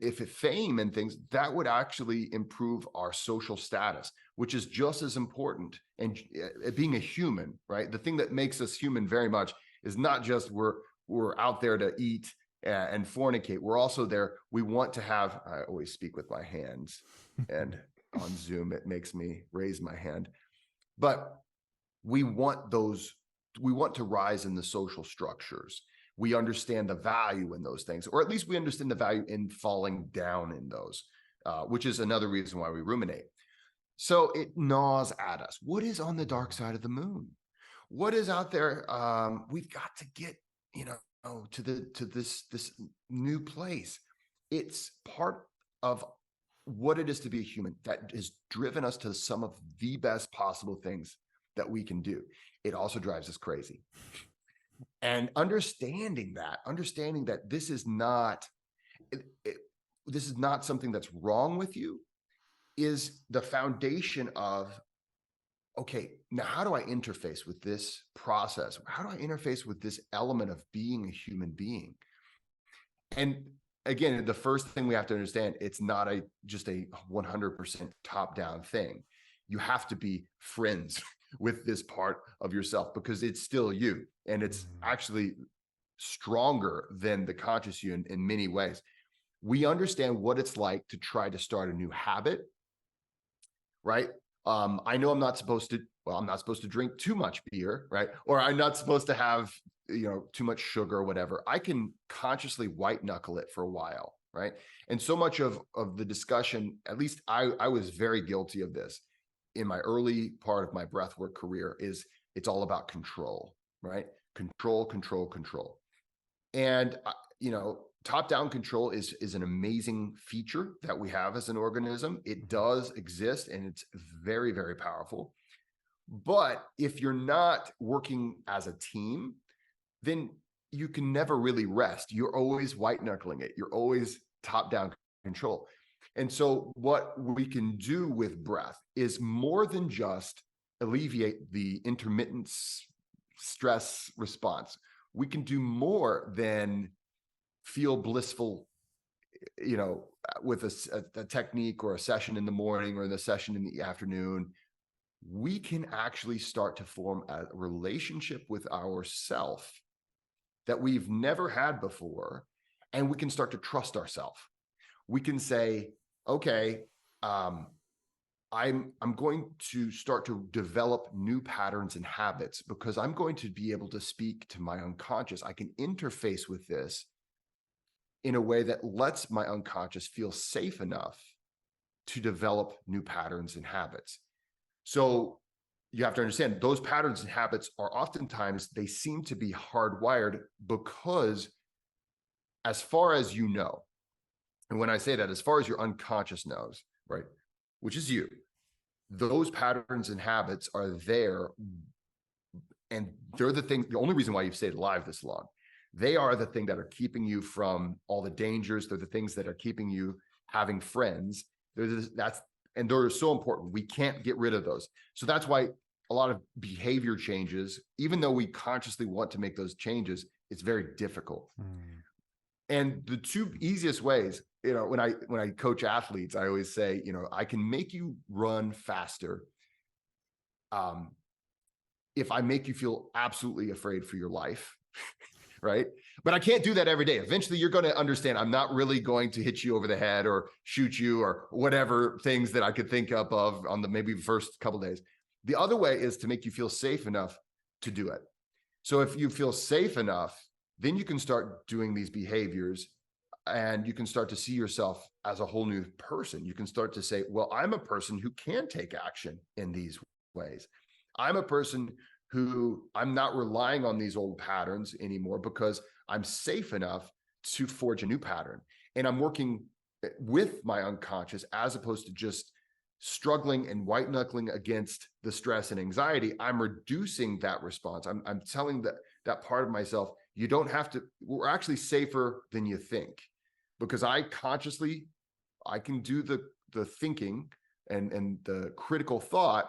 if it fame and things, that would actually improve our social status, which is just as important. And being a human, right? The thing that makes us human very much is not just we're out there to eat and fornicate. We're also there. We want to have, I always speak with my hands, and on Zoom, it makes me raise my hand, but we want those we want to rise in the social structures. We understand the value in those things, or at least we understand the value in falling down in those, which is another reason why we ruminate. So it gnaws at us. What is on the dark side of the moon? What is out there? We've got to get, to this new place. It's part of what it is to be a human that has driven us to some of the best possible things that we can do. It also drives us crazy. And understanding that this is not something that's wrong with you is the foundation of, okay, now how do I interface with this process? How do I interface with this element of being a human being? And again, the first thing we have to understand, it's not just a 100% top-down thing. You have to be friends with this part of yourself because it's still you. And it's actually stronger than the conscious you in many ways. We understand what it's like to try to start a new habit, right? I know I'm not supposed to drink too much beer, right? Or I'm not supposed to have, too much sugar or whatever. I can consciously white knuckle it for a while, right? And so much of the discussion, at least I was very guilty of this in my early part of my breathwork career, is it's all about control, right? Control, control, control. And, top-down control is an amazing feature that we have as an organism. It does exist and it's very, very powerful. But if you're not working as a team, then you can never really rest. You're always white knuckling it. You're always top-down control. And so what we can do with breath is more than just alleviate the intermittent stress response. We can do more than feel blissful, with a technique or a session in the morning or the session in the afternoon. We can actually start to form a relationship with ourself that we've never had before. And we can start to trust ourselves. We can say, okay, I'm going to start to develop new patterns and habits because I'm going to be able to speak to my unconscious. I can interface with this in a way that lets my unconscious feel safe enough to develop new patterns and habits. So you have to understand those patterns and habits are oftentimes, they seem to be hardwired because as far as you know, and when I say that, as far as your unconscious knows, right, which is you, those patterns and habits are there. And they're the only reason why you've stayed alive this long. They are the thing that are keeping you from all the dangers. They're the things that are keeping you having friends. And they're so important. We can't get rid of those. So that's why a lot of behavior changes, even though we consciously want to make those changes, it's very difficult. And the two easiest ways, when I coach athletes, I always say, I can make you run faster if I make you feel absolutely afraid for your life. Right? But I can't do that every day. Eventually you're going to understand I'm not really going to hit you over the head or shoot you or whatever things that I could think of on the maybe first couple of days. The other way is to make you feel safe enough to do it. So if you feel safe enough, then you can start doing these behaviors and you can start to see yourself as a whole new person. You can start to say, well, I'm a person who can take action in these ways. I'm a person who I'm not relying on these old patterns anymore because I'm safe enough to forge a new pattern. And I'm working with my unconscious as opposed to just struggling and white knuckling against the stress and anxiety. I'm reducing that response. I'm telling that part of myself, you don't have to, we're actually safer than you think because I can do the thinking and the critical thought.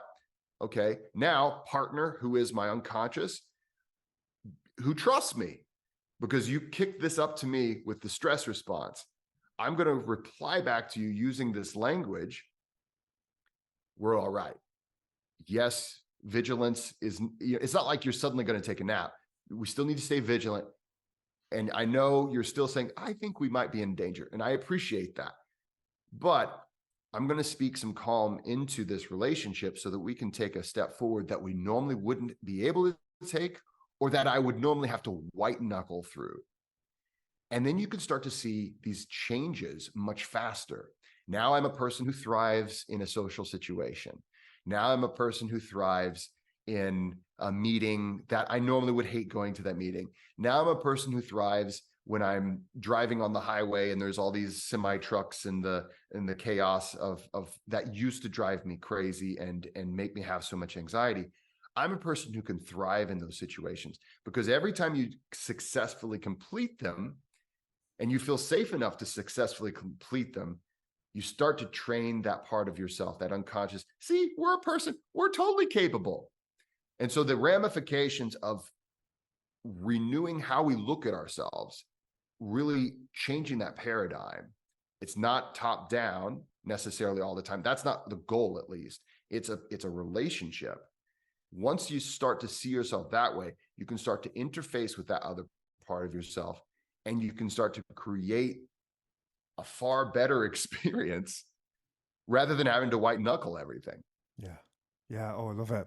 Okay, now partner, who is my unconscious, who trusts me because you kicked this up to me with the stress response. I'm going to reply back to you using this language. We're all right. Yes, vigilance is, it's not like you're suddenly going to take a nap. We still need to stay vigilant. And I know you're still saying, I think we might be in danger. And I appreciate that. But I'm going to speak some calm into this relationship so that we can take a step forward that we normally wouldn't be able to take or that I would normally have to white knuckle through. And then you can start to see these changes much faster. Now I'm a person who thrives in a social situation. Now I'm a person who thrives in a meeting that I normally would hate going to that meeting. Now I'm a person who thrives when I'm driving on the highway and there's all these semi trucks and the chaos of that used to drive me crazy and make me have so much anxiety. I'm a person who can thrive in those situations because every time you successfully complete them and you feel safe enough to successfully complete them, you start to train that part of yourself, that unconscious. See, we're a person, we're totally capable. And so the ramifications of renewing how we look at ourselves, really changing that paradigm. It's not top down necessarily all the time. That's not the goal, at least. It's a relationship. Once you start to see yourself that way, you can start to interface with that other part of yourself, and you can start to create a far better experience rather than having to white knuckle everything. Yeah. Yeah. Oh, I love it.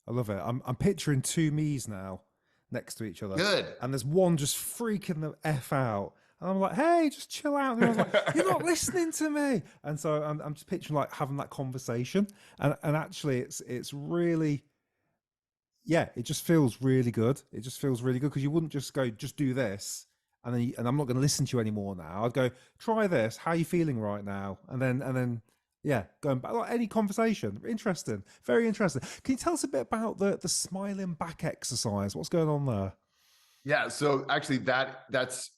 I love it. I'm picturing two me's now next to each other. Good. And there's one just freaking the F out. And I'm like, hey, just chill out. And I was like, you're not listening to me. And so I'm just picturing like having that conversation. And actually it's really, yeah, it just feels really good. It just feels really good because you wouldn't just go, just do this. And then and I'm not going to listen to you anymore now. I'd go, try this. How are you feeling right now? And then, yeah, going back, like any conversation. Interesting. Very interesting. Can you tell us a bit about the smiling back exercise? What's going on there? Yeah, so actually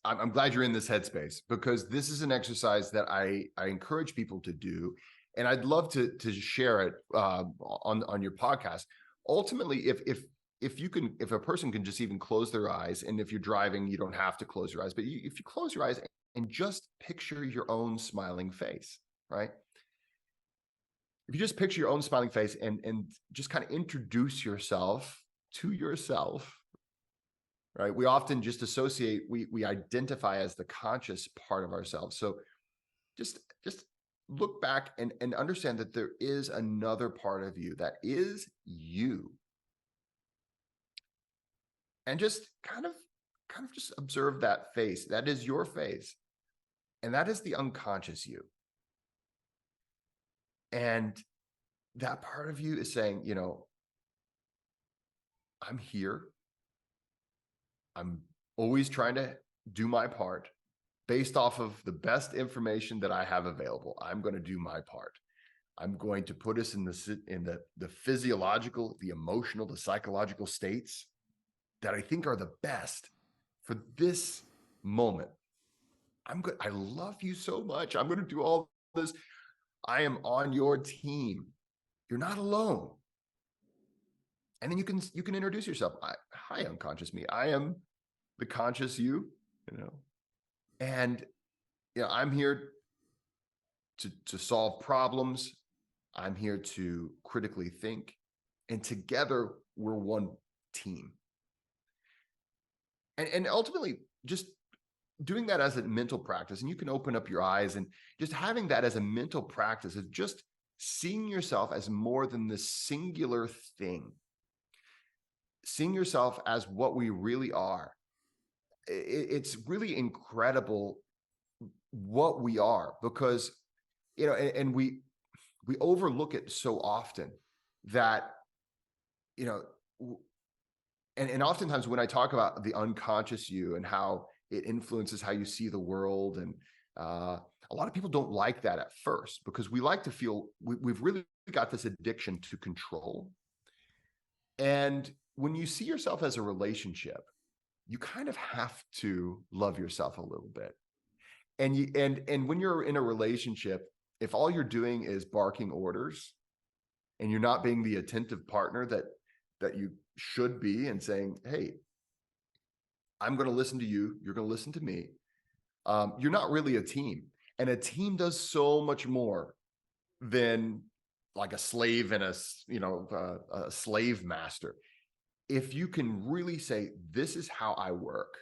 I'm glad you're in this headspace because this is an exercise that I encourage people to do, and I'd love to share it on your podcast. Ultimately, if a person can just even close their eyes, and if you're driving, you don't have to close your eyes, but if you close your eyes and just picture your own smiling face, right? If you just picture your own smiling face and just kind of introduce yourself to yourself, right? We often just associate, we identify as the conscious part of ourselves. So just look back and understand that there is another part of you that is you. And just kind of just observe that face. That is your face. And that is the unconscious you. And that part of you is saying, you know, I'm here. I'm always trying to do my part based off of the best information that I have available. I'm going to do my part. I'm going to put us in the physiological, the emotional, the psychological states that I think are the best for this moment. I love you so much. I'm going to do all this. I am on your team. You're not alone. And then you can introduce yourself. Hi, unconscious me. I am the conscious you, and I'm here to solve problems. I'm here to critically think, and together we're one team. And ultimately, just doing that as a mental practice, and you can open up your eyes and just having that as a mental practice of just seeing yourself as more than this singular thing, seeing yourself as what we really are. It's really incredible what we are, because and we overlook it so often that and oftentimes when I talk about the unconscious you and how it influences how you see the world, and a lot of people don't like that at first, because we like to feel we've really got this addiction to control. And when you see yourself as a relationship, you kind of have to love yourself a little bit. And when you're in a relationship, if all you're doing is barking orders and you're not being the attentive partner that you should be, and saying, hey, I'm going to listen to you, you're going to listen to me, you're not really a team. And a team does so much more than like a slave and a slave master. If you can really say, this is how I work.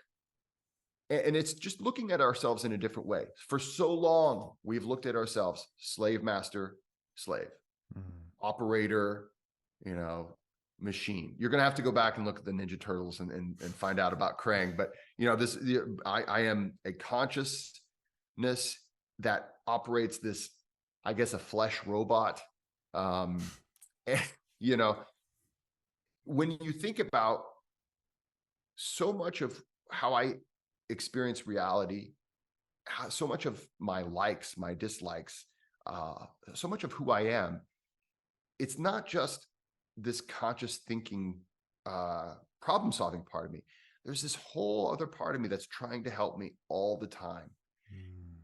And it's just looking at ourselves in a different way. For so long, we've looked at ourselves, slave, master, slave, operator, machine. You're going to have to go back and look at the Ninja Turtles and find out about Krang. But, I am a consciousness that operates this, I guess, a flesh robot. And, when you think about so much of how I experience reality, so much of my likes, my dislikes, so much of who I am, it's not just this conscious thinking, problem solving part of me. There's this whole other part of me that's trying to help me all the time.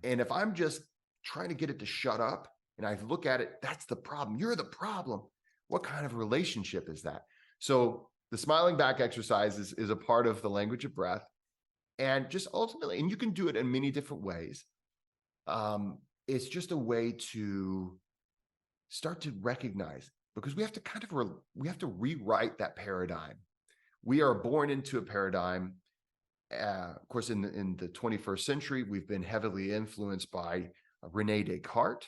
And if I'm just trying to get it to shut up and I look at it, that's the problem. You're the problem. What kind of relationship is that? So the smiling back exercise is a part of the language of breath. And just ultimately, and you can do it in many different ways. It's just a way to start to recognize, because we have to we have to rewrite that paradigm. We are born into a paradigm. Of course, in the 21st century, we've been heavily influenced by Rene Descartes.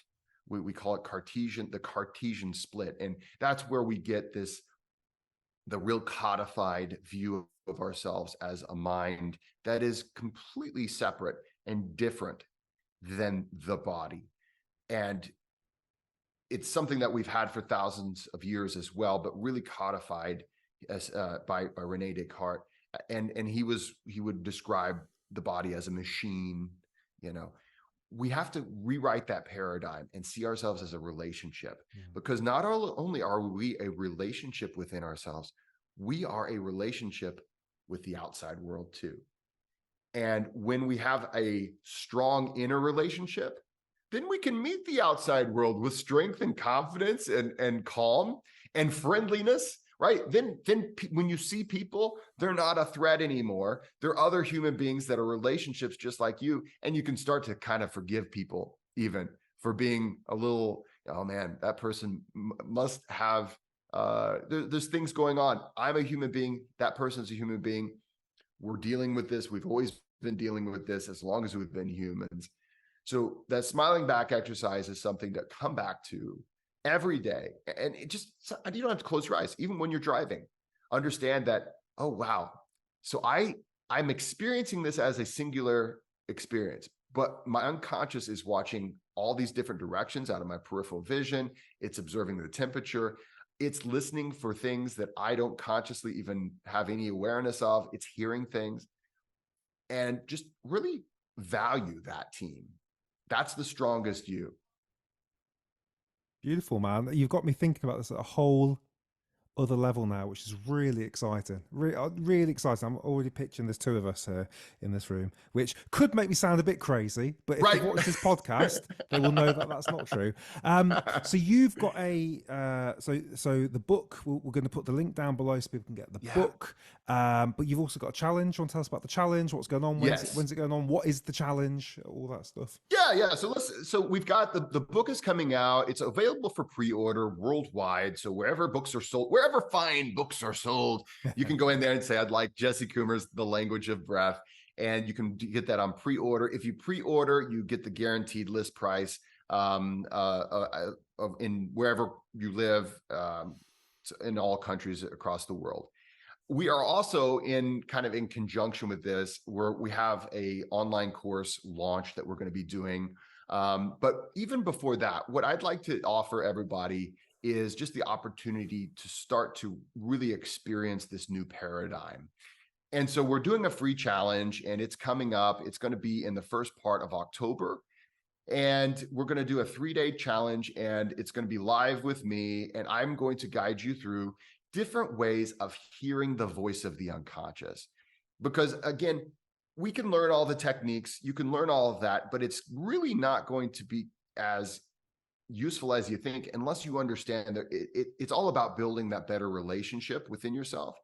We call it the Cartesian split. And that's where we get the real codified view of ourselves as a mind that is completely separate and different than the body. And it's something that we've had for thousands of years as well, but really codified as by Rene Descartes. And he would describe the body as a machine. We have to rewrite that paradigm and see ourselves as a relationship, because not only are we a relationship within ourselves, we are a relationship with the outside world too. And when we have a strong inner relationship, then we can meet the outside world with strength and confidence and calm and friendliness, right? Then when you see people, they're not a threat anymore. They're other human beings that are relationships just like you. And you can start to kind of forgive people even for being a little, oh man, that person must have, there's things going on. I'm a human being. That person's a human being. We're dealing with this. We've always been dealing with this as long as we've been humans. So that smiling back exercise is something to come back to every day. And you don't have to close your eyes, even when you're driving. Understand that, oh, wow. So I'm experiencing this as a singular experience, but my unconscious is watching all these different directions out of my peripheral vision. It's observing the temperature. It's listening for things that I don't consciously even have any awareness of. It's hearing things, and just really value that team. That's the strongest you. Beautiful, man. You've got me thinking about this at a whole other level now, which is really exciting. Really exciting. I'm already picturing there's two of us here in this room, which could make me sound a bit crazy, but if they've watched this podcast, they will know that that's not true. So you've got so the book, we're going to put the link down below so people can get the book. But you've also got a challenge. You want to tell us about the challenge? What's going on? When's it going on? What is the challenge? All that stuff. Yeah. So we've got the book is coming out. It's available for pre-order worldwide. So wherever books are sold, wherever fine books are sold, you can go in there and say, I'd like Jesse Coomer's The Language of Breath. And you can get that on pre-order. If you pre-order, you get the guaranteed list price in wherever you live, in all countries across the world. We are also in conjunction with this, where we have a online course launch that we're going to be doing. But even before that, what I'd like to offer everybody is just the opportunity to start to really experience this new paradigm. And so we're doing a free challenge, and it's coming up. It's going to be in the first part of October. And we're going to do a 3-day challenge, and it's going to be live with me. And I'm going to guide you through different ways of hearing the voice of the unconscious. Because again, we can learn all the techniques, you can learn all of that, but it's really not going to be as useful as you think unless you understand that it's all about building that better relationship within yourself.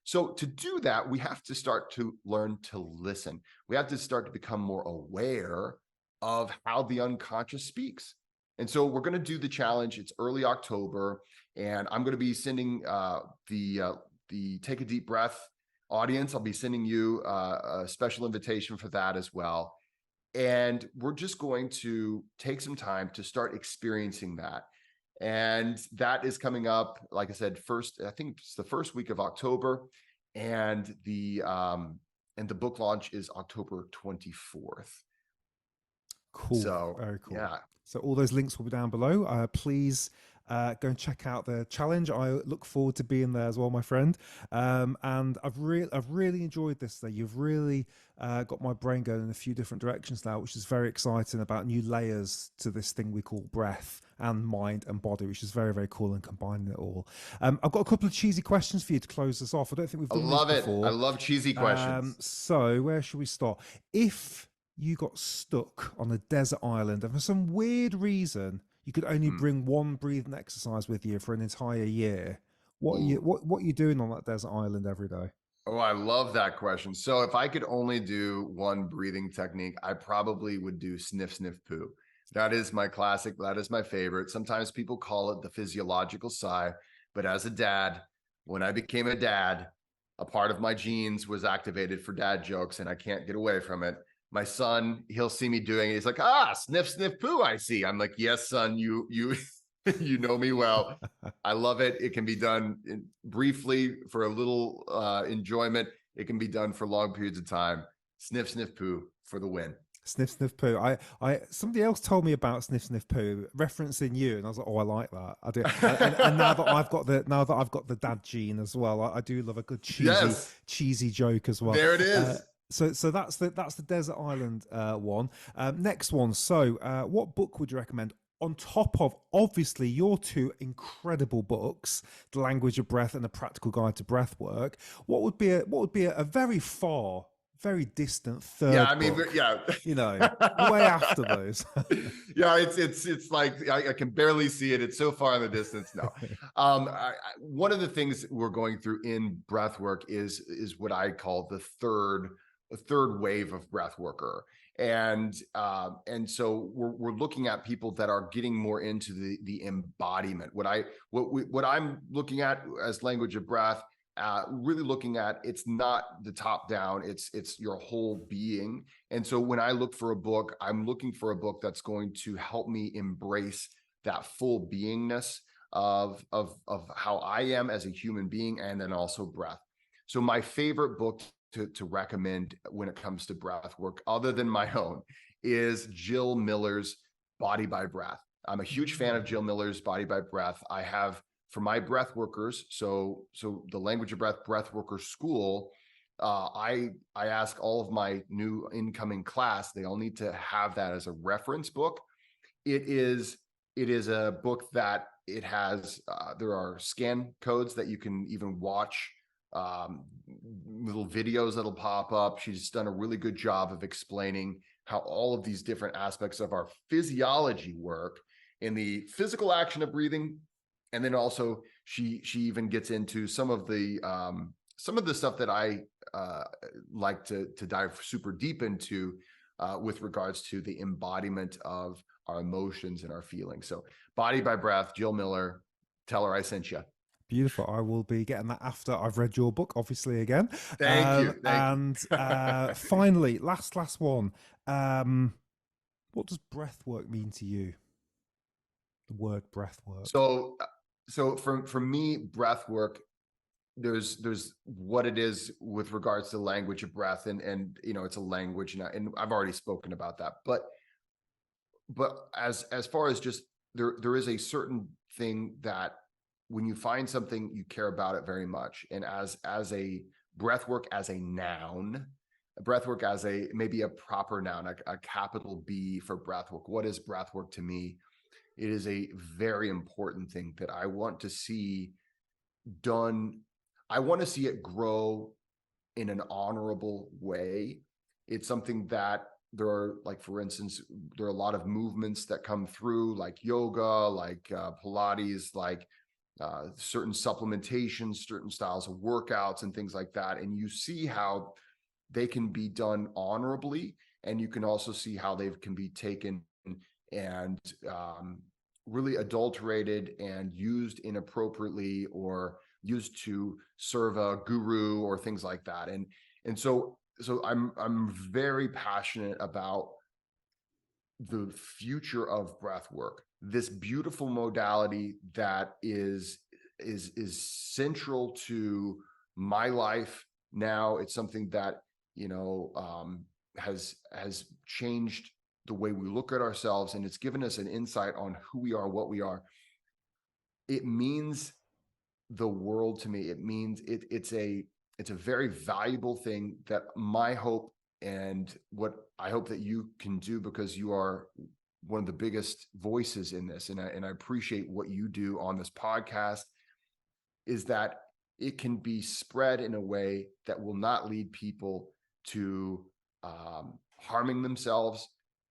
So to do that, we have to start to learn to listen. We have to start to become more aware of how the unconscious speaks. And so we're going to do the challenge. It's early October, and I'm going to be sending the Take a Deep Breath audience. I'll be sending you a special invitation for that as well. And we're just going to take some time to start experiencing that. And that is coming up, like I said, I think it's the first week of October, and the book launch is October 24th. Cool. So Very cool. yeah. So all those links will be down below. Please go and check out the challenge. I look forward to being there as well, my friend. And I've really enjoyed this today. You've really got my brain going in a few different directions now, which is very exciting, about new layers to this thing we call breath and mind and body, which is very, very cool, and combining it all. I've got a couple of cheesy questions for you to close this off. I don't think we've done this before. I love cheesy questions. So where should we start? If you got stuck on a desert island and for some weird reason you could only bring one breathing exercise with you for an entire year, what are you doing on that desert island every day? Oh, I love that question. So if I could only do one breathing technique, I probably would do sniff, sniff, poo. That is my classic. That is my favorite. Sometimes people call it the physiological sigh, but as a dad, when I became a dad, a part of my genes was activated for dad jokes, and I can't get away from it. My son, he'll see me doing it. He's like, sniff, sniff, poo, I see. I'm like, yes, son, you you know me well. I love it. It can be done briefly for a little enjoyment. It can be done for long periods of time. Sniff, sniff, poo for the win. Sniff, sniff, poo. Somebody else told me about sniff, sniff, poo, referencing you, and I was like, oh, I like that. I do. And now that I've got the dad gene as well, I do love a good cheesy joke as well. There it is. So that's the desert island one. Next one. So what book would you recommend on top of obviously your two incredible books, The Language of Breath and A Practical Guide to Breathwork? What would be a very distant third book, you know, way after those? Yeah, it's like I can barely see it. It's so far in the distance now. One of the things we're going through in breathwork is what I call the third wave of breathworker. And so we're looking at people that are getting more into the embodiment. What I'm looking at as language of breath, really looking at, it's not the top down, it's your whole being. And so when I look for a book, I'm looking for a book that's going to help me embrace that full beingness of how I am as a human being, and then also breath. So my favorite book to recommend when it comes to breath work, other than my own, is Jill Miller's Body by Breath. I'm a huge fan of Jill Miller's Body by Breath. I have, for my breath workers, so the Language of Breath Worker School, I ask all of my new incoming class, they all need to have that as a reference book. It is a book that it has, there are scan codes that you can even watch, little videos that'll pop up. She's done a really good job of explaining how all of these different aspects of our physiology work in the physical action of breathing. And then also she even gets into some of the stuff that I like to dive super deep into with regards to the embodiment of our emotions and our feelings. So Body by Breath, Jill Miller, tell her I sent you. Beautiful. I will be getting that after I've read your book, obviously, again. Thank you. And finally, last one. What does breath work mean to you? The word breath work. So for me, breath work, there's what it is with regards to the language of breath, and you know, it's a language, and I've already spoken about that. But as far as just there is a certain thing that when you find something, you care about it very much. And as a breathwork as a noun, breathwork as maybe a proper noun, a capital B for breathwork. What is breathwork to me? It is a very important thing that I want to see done. I want to see it grow in an honorable way. It's something that there are, like, for instance, there are a lot of movements that come through, like yoga, like Pilates, like certain supplementations, certain styles of workouts and things like that. And you see how they can be done honorably. And you can also see how they can be taken and really adulterated and used inappropriately, or used to serve a guru or things like that. And so I'm very passionate about the future of breath work. this beautiful modality that is central to my life now. It's something that, has changed the way we look at ourselves, and it's given us an insight on who we are, what we are. It means the world to me. It means it's a very valuable thing that my hope, and what I hope that you can do, because you are one of the biggest voices in this, and I appreciate what you do on this podcast, is that it can be spread in a way that will not lead people to harming themselves,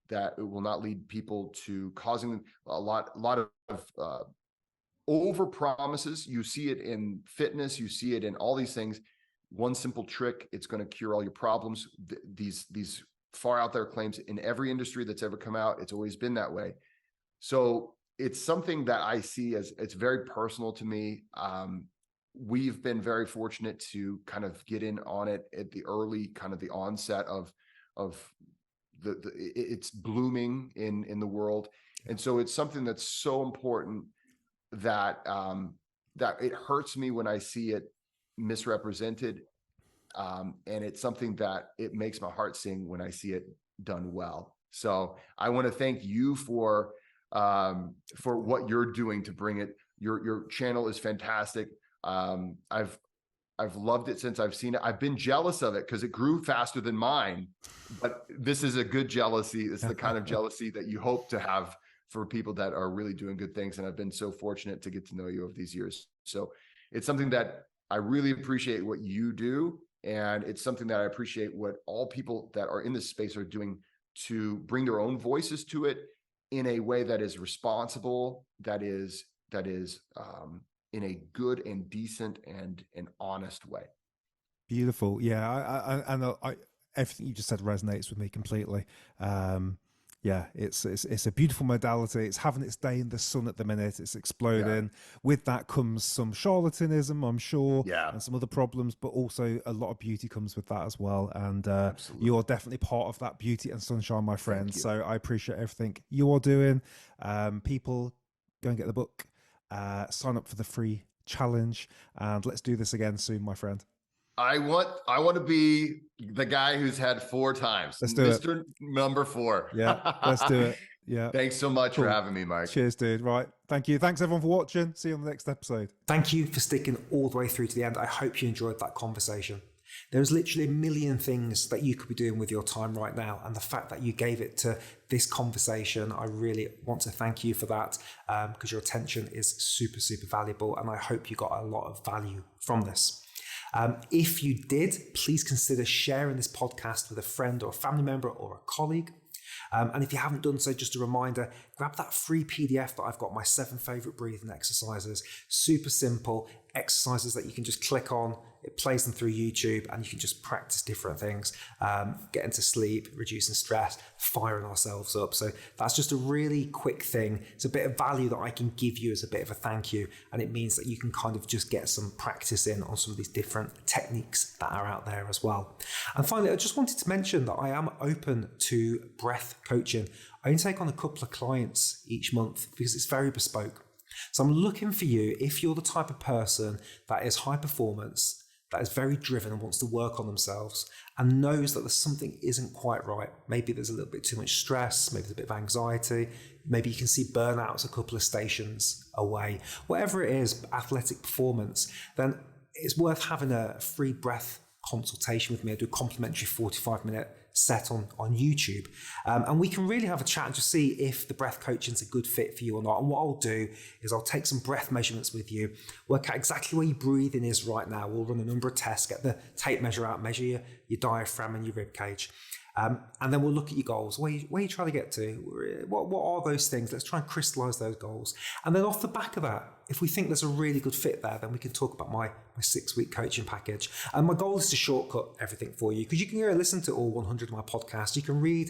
that it will not lead people to causing a lot of over promises. You see it in fitness, you see it in all these things. One simple trick, it's going to cure all your problems. These far out there claims in every industry that's ever come out, it's always been that way. So it's something that I see as, it's very personal to me. We've been very fortunate to kind of get in on it at the early, kind of the onset of it's blooming in the world. And so it's something that's so important that that it hurts me when I see it misrepresented, and it's something that it makes my heart sing when I see it done well. So I want to thank you for what you're doing to bring it. Your channel is fantastic. I've loved it since I've seen it. I've been jealous of it because it grew faster than mine, but this is a good jealousy. It's the kind of jealousy that you hope to have for people that are really doing good things. And I've been so fortunate to get to know you over these years. So it's something that I really appreciate what you do. And it's something that I appreciate what all people that are in this space are doing to bring their own voices to it in a way that is responsible, that is in a good and decent and an honest way. Beautiful. Yeah. I everything you just said resonates with me completely. Yeah, it's a beautiful modality. It's having its day in the sun at the minute. It's exploding. Yeah. With that comes some charlatanism, I'm sure, and some other problems, but also a lot of beauty comes with that as well. And you're definitely part of that beauty and sunshine, my friend. So I appreciate everything you are doing. People, go and get the book, sign up for the free challenge, and let's do this again soon, my friend. I want to be the guy who's had 4 times. Let's do Mr. Number 4. Yeah, let's do it. Yeah. Thanks so much for having me, Mike. Cheers, dude. Right. Thank you. Thanks everyone for watching. See you on the next episode. Thank you for sticking all the way through to the end. I hope you enjoyed that conversation. There's literally a million things that you could be doing with your time right now. And the fact that you gave it to this conversation, I really want to thank you for that, because your attention is super, super valuable. And I hope you got a lot of value from this. If you did, please consider sharing this podcast with a friend or a family member or a colleague. And if you haven't done so, just a reminder, grab that free PDF that I've got, my 7 favorite breathing exercises. Super simple exercises that you can just click on. It plays them through YouTube and you can just practice different things, getting to sleep, reducing stress, firing ourselves up. So that's just a really quick thing. It's a bit of value that I can give you as a bit of a thank you. And it means that you can kind of just get some practice in on some of these different techniques that are out there as well. And finally, I just wanted to mention that I am open to breath coaching. I only take on a couple of clients each month because it's very bespoke. So I'm looking for you if you're the type of person that is high performance, that is very driven and wants to work on themselves and knows that there's something isn't quite right. Maybe there's a little bit too much stress, maybe there's a bit of anxiety, maybe you can see burnouts a couple of stations away. Whatever it is, athletic performance, then it's worth having a free breath consultation with me. I do a complimentary 45-minute set on YouTube, and we can really have a chat and just see if the breath coaching is a good fit for you or not. And what I'll do is I'll take some breath measurements with you, work out exactly where your breathing is right now. We'll run a number of tests, get the tape measure out, measure your diaphragm and your rib cage. And then we'll look at your goals. Where you trying to get to? What are those things? Let's try and crystallize those goals. And then off the back of that, if we think there's a really good fit there, then we can talk about my 6-week coaching package. And my goal is to shortcut everything for you, because you can listen to all 100 of my podcasts. You can read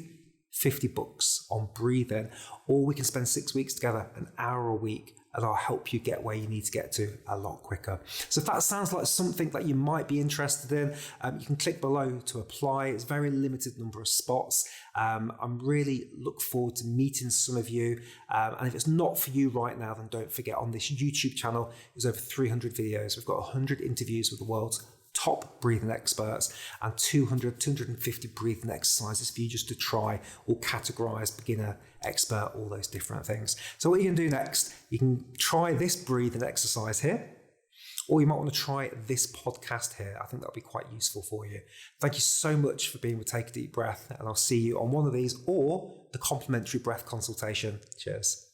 50 books on breathing, or we can spend 6 weeks together, an hour a week, and I'll help you get where you need to get to a lot quicker. So if that sounds like something that you might be interested in, you can click below to apply. It's a very limited number of spots. I'm really look forward to meeting some of you. And if it's not for you right now, then don't forget, on this YouTube channel, there's over 300 videos. We've got 100 interviews with the world's top breathing experts and 250 breathing exercises for you just to try or categorize, beginner, expert, all those different things. So what you can do next, you can try this breathing exercise here, or you might want to try this podcast here. I think that'll be quite useful for you. Thank you so much for being with Take a Deep Breath, and I'll see you on one of these or the complimentary breath consultation. Cheers.